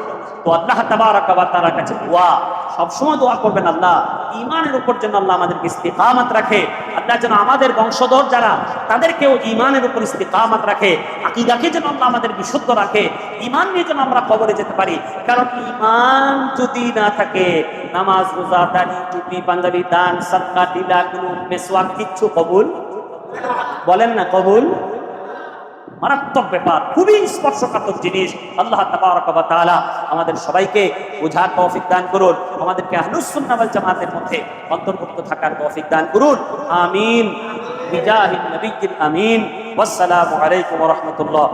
তো আল্লাহ তাবারাক ওয়া তাআলার কাছে দোয়া, সবসময় দোয়া করবেন আল্লাহ ঈমানের উপর যেন আল্লাহ আমাদেরকে ইস্তিকামাত রাখে, আল্লাহ যেন আমাদের বংশধর যারা তাদেরকেও ঈমানের উপর ইস্তিকামাত রাখে, আকীদাকে যেন আল্লাহ আমাদের বিশুদ্ধ রাখে, ঈমান নিয়ে যেন আমরা কবরে যেতে পারি। কারণ ঈমান যদি না থাকে, নামাজ, রোজা, দাড়ি, টুপি, পাঞ্জাবি, দান, সাদকা, টিলা, কুনুত, মিসওয়াক কিচ্ছু কবুল, বলেন না কবুল? মারাত্মক ব্যাপার, খুবই স্পর্শকাতর জিনিস। আল্লাহ তাবারাক ওয়া তাআলা আমাদের সবাইকে বোঝার তৌফিক দান করুন, আমাদেরকে আহলুস সুন্নাহ ওয়াল জামাতের মধ্যে অন্তর্ভুক্ত থাকার তৌফিক দান করুন। আমিন বিজাহিন নবিয়্যিল আমিন। ওয়াসসালামু আলাইকুম ওয়া রাহমাতুল্লাহ।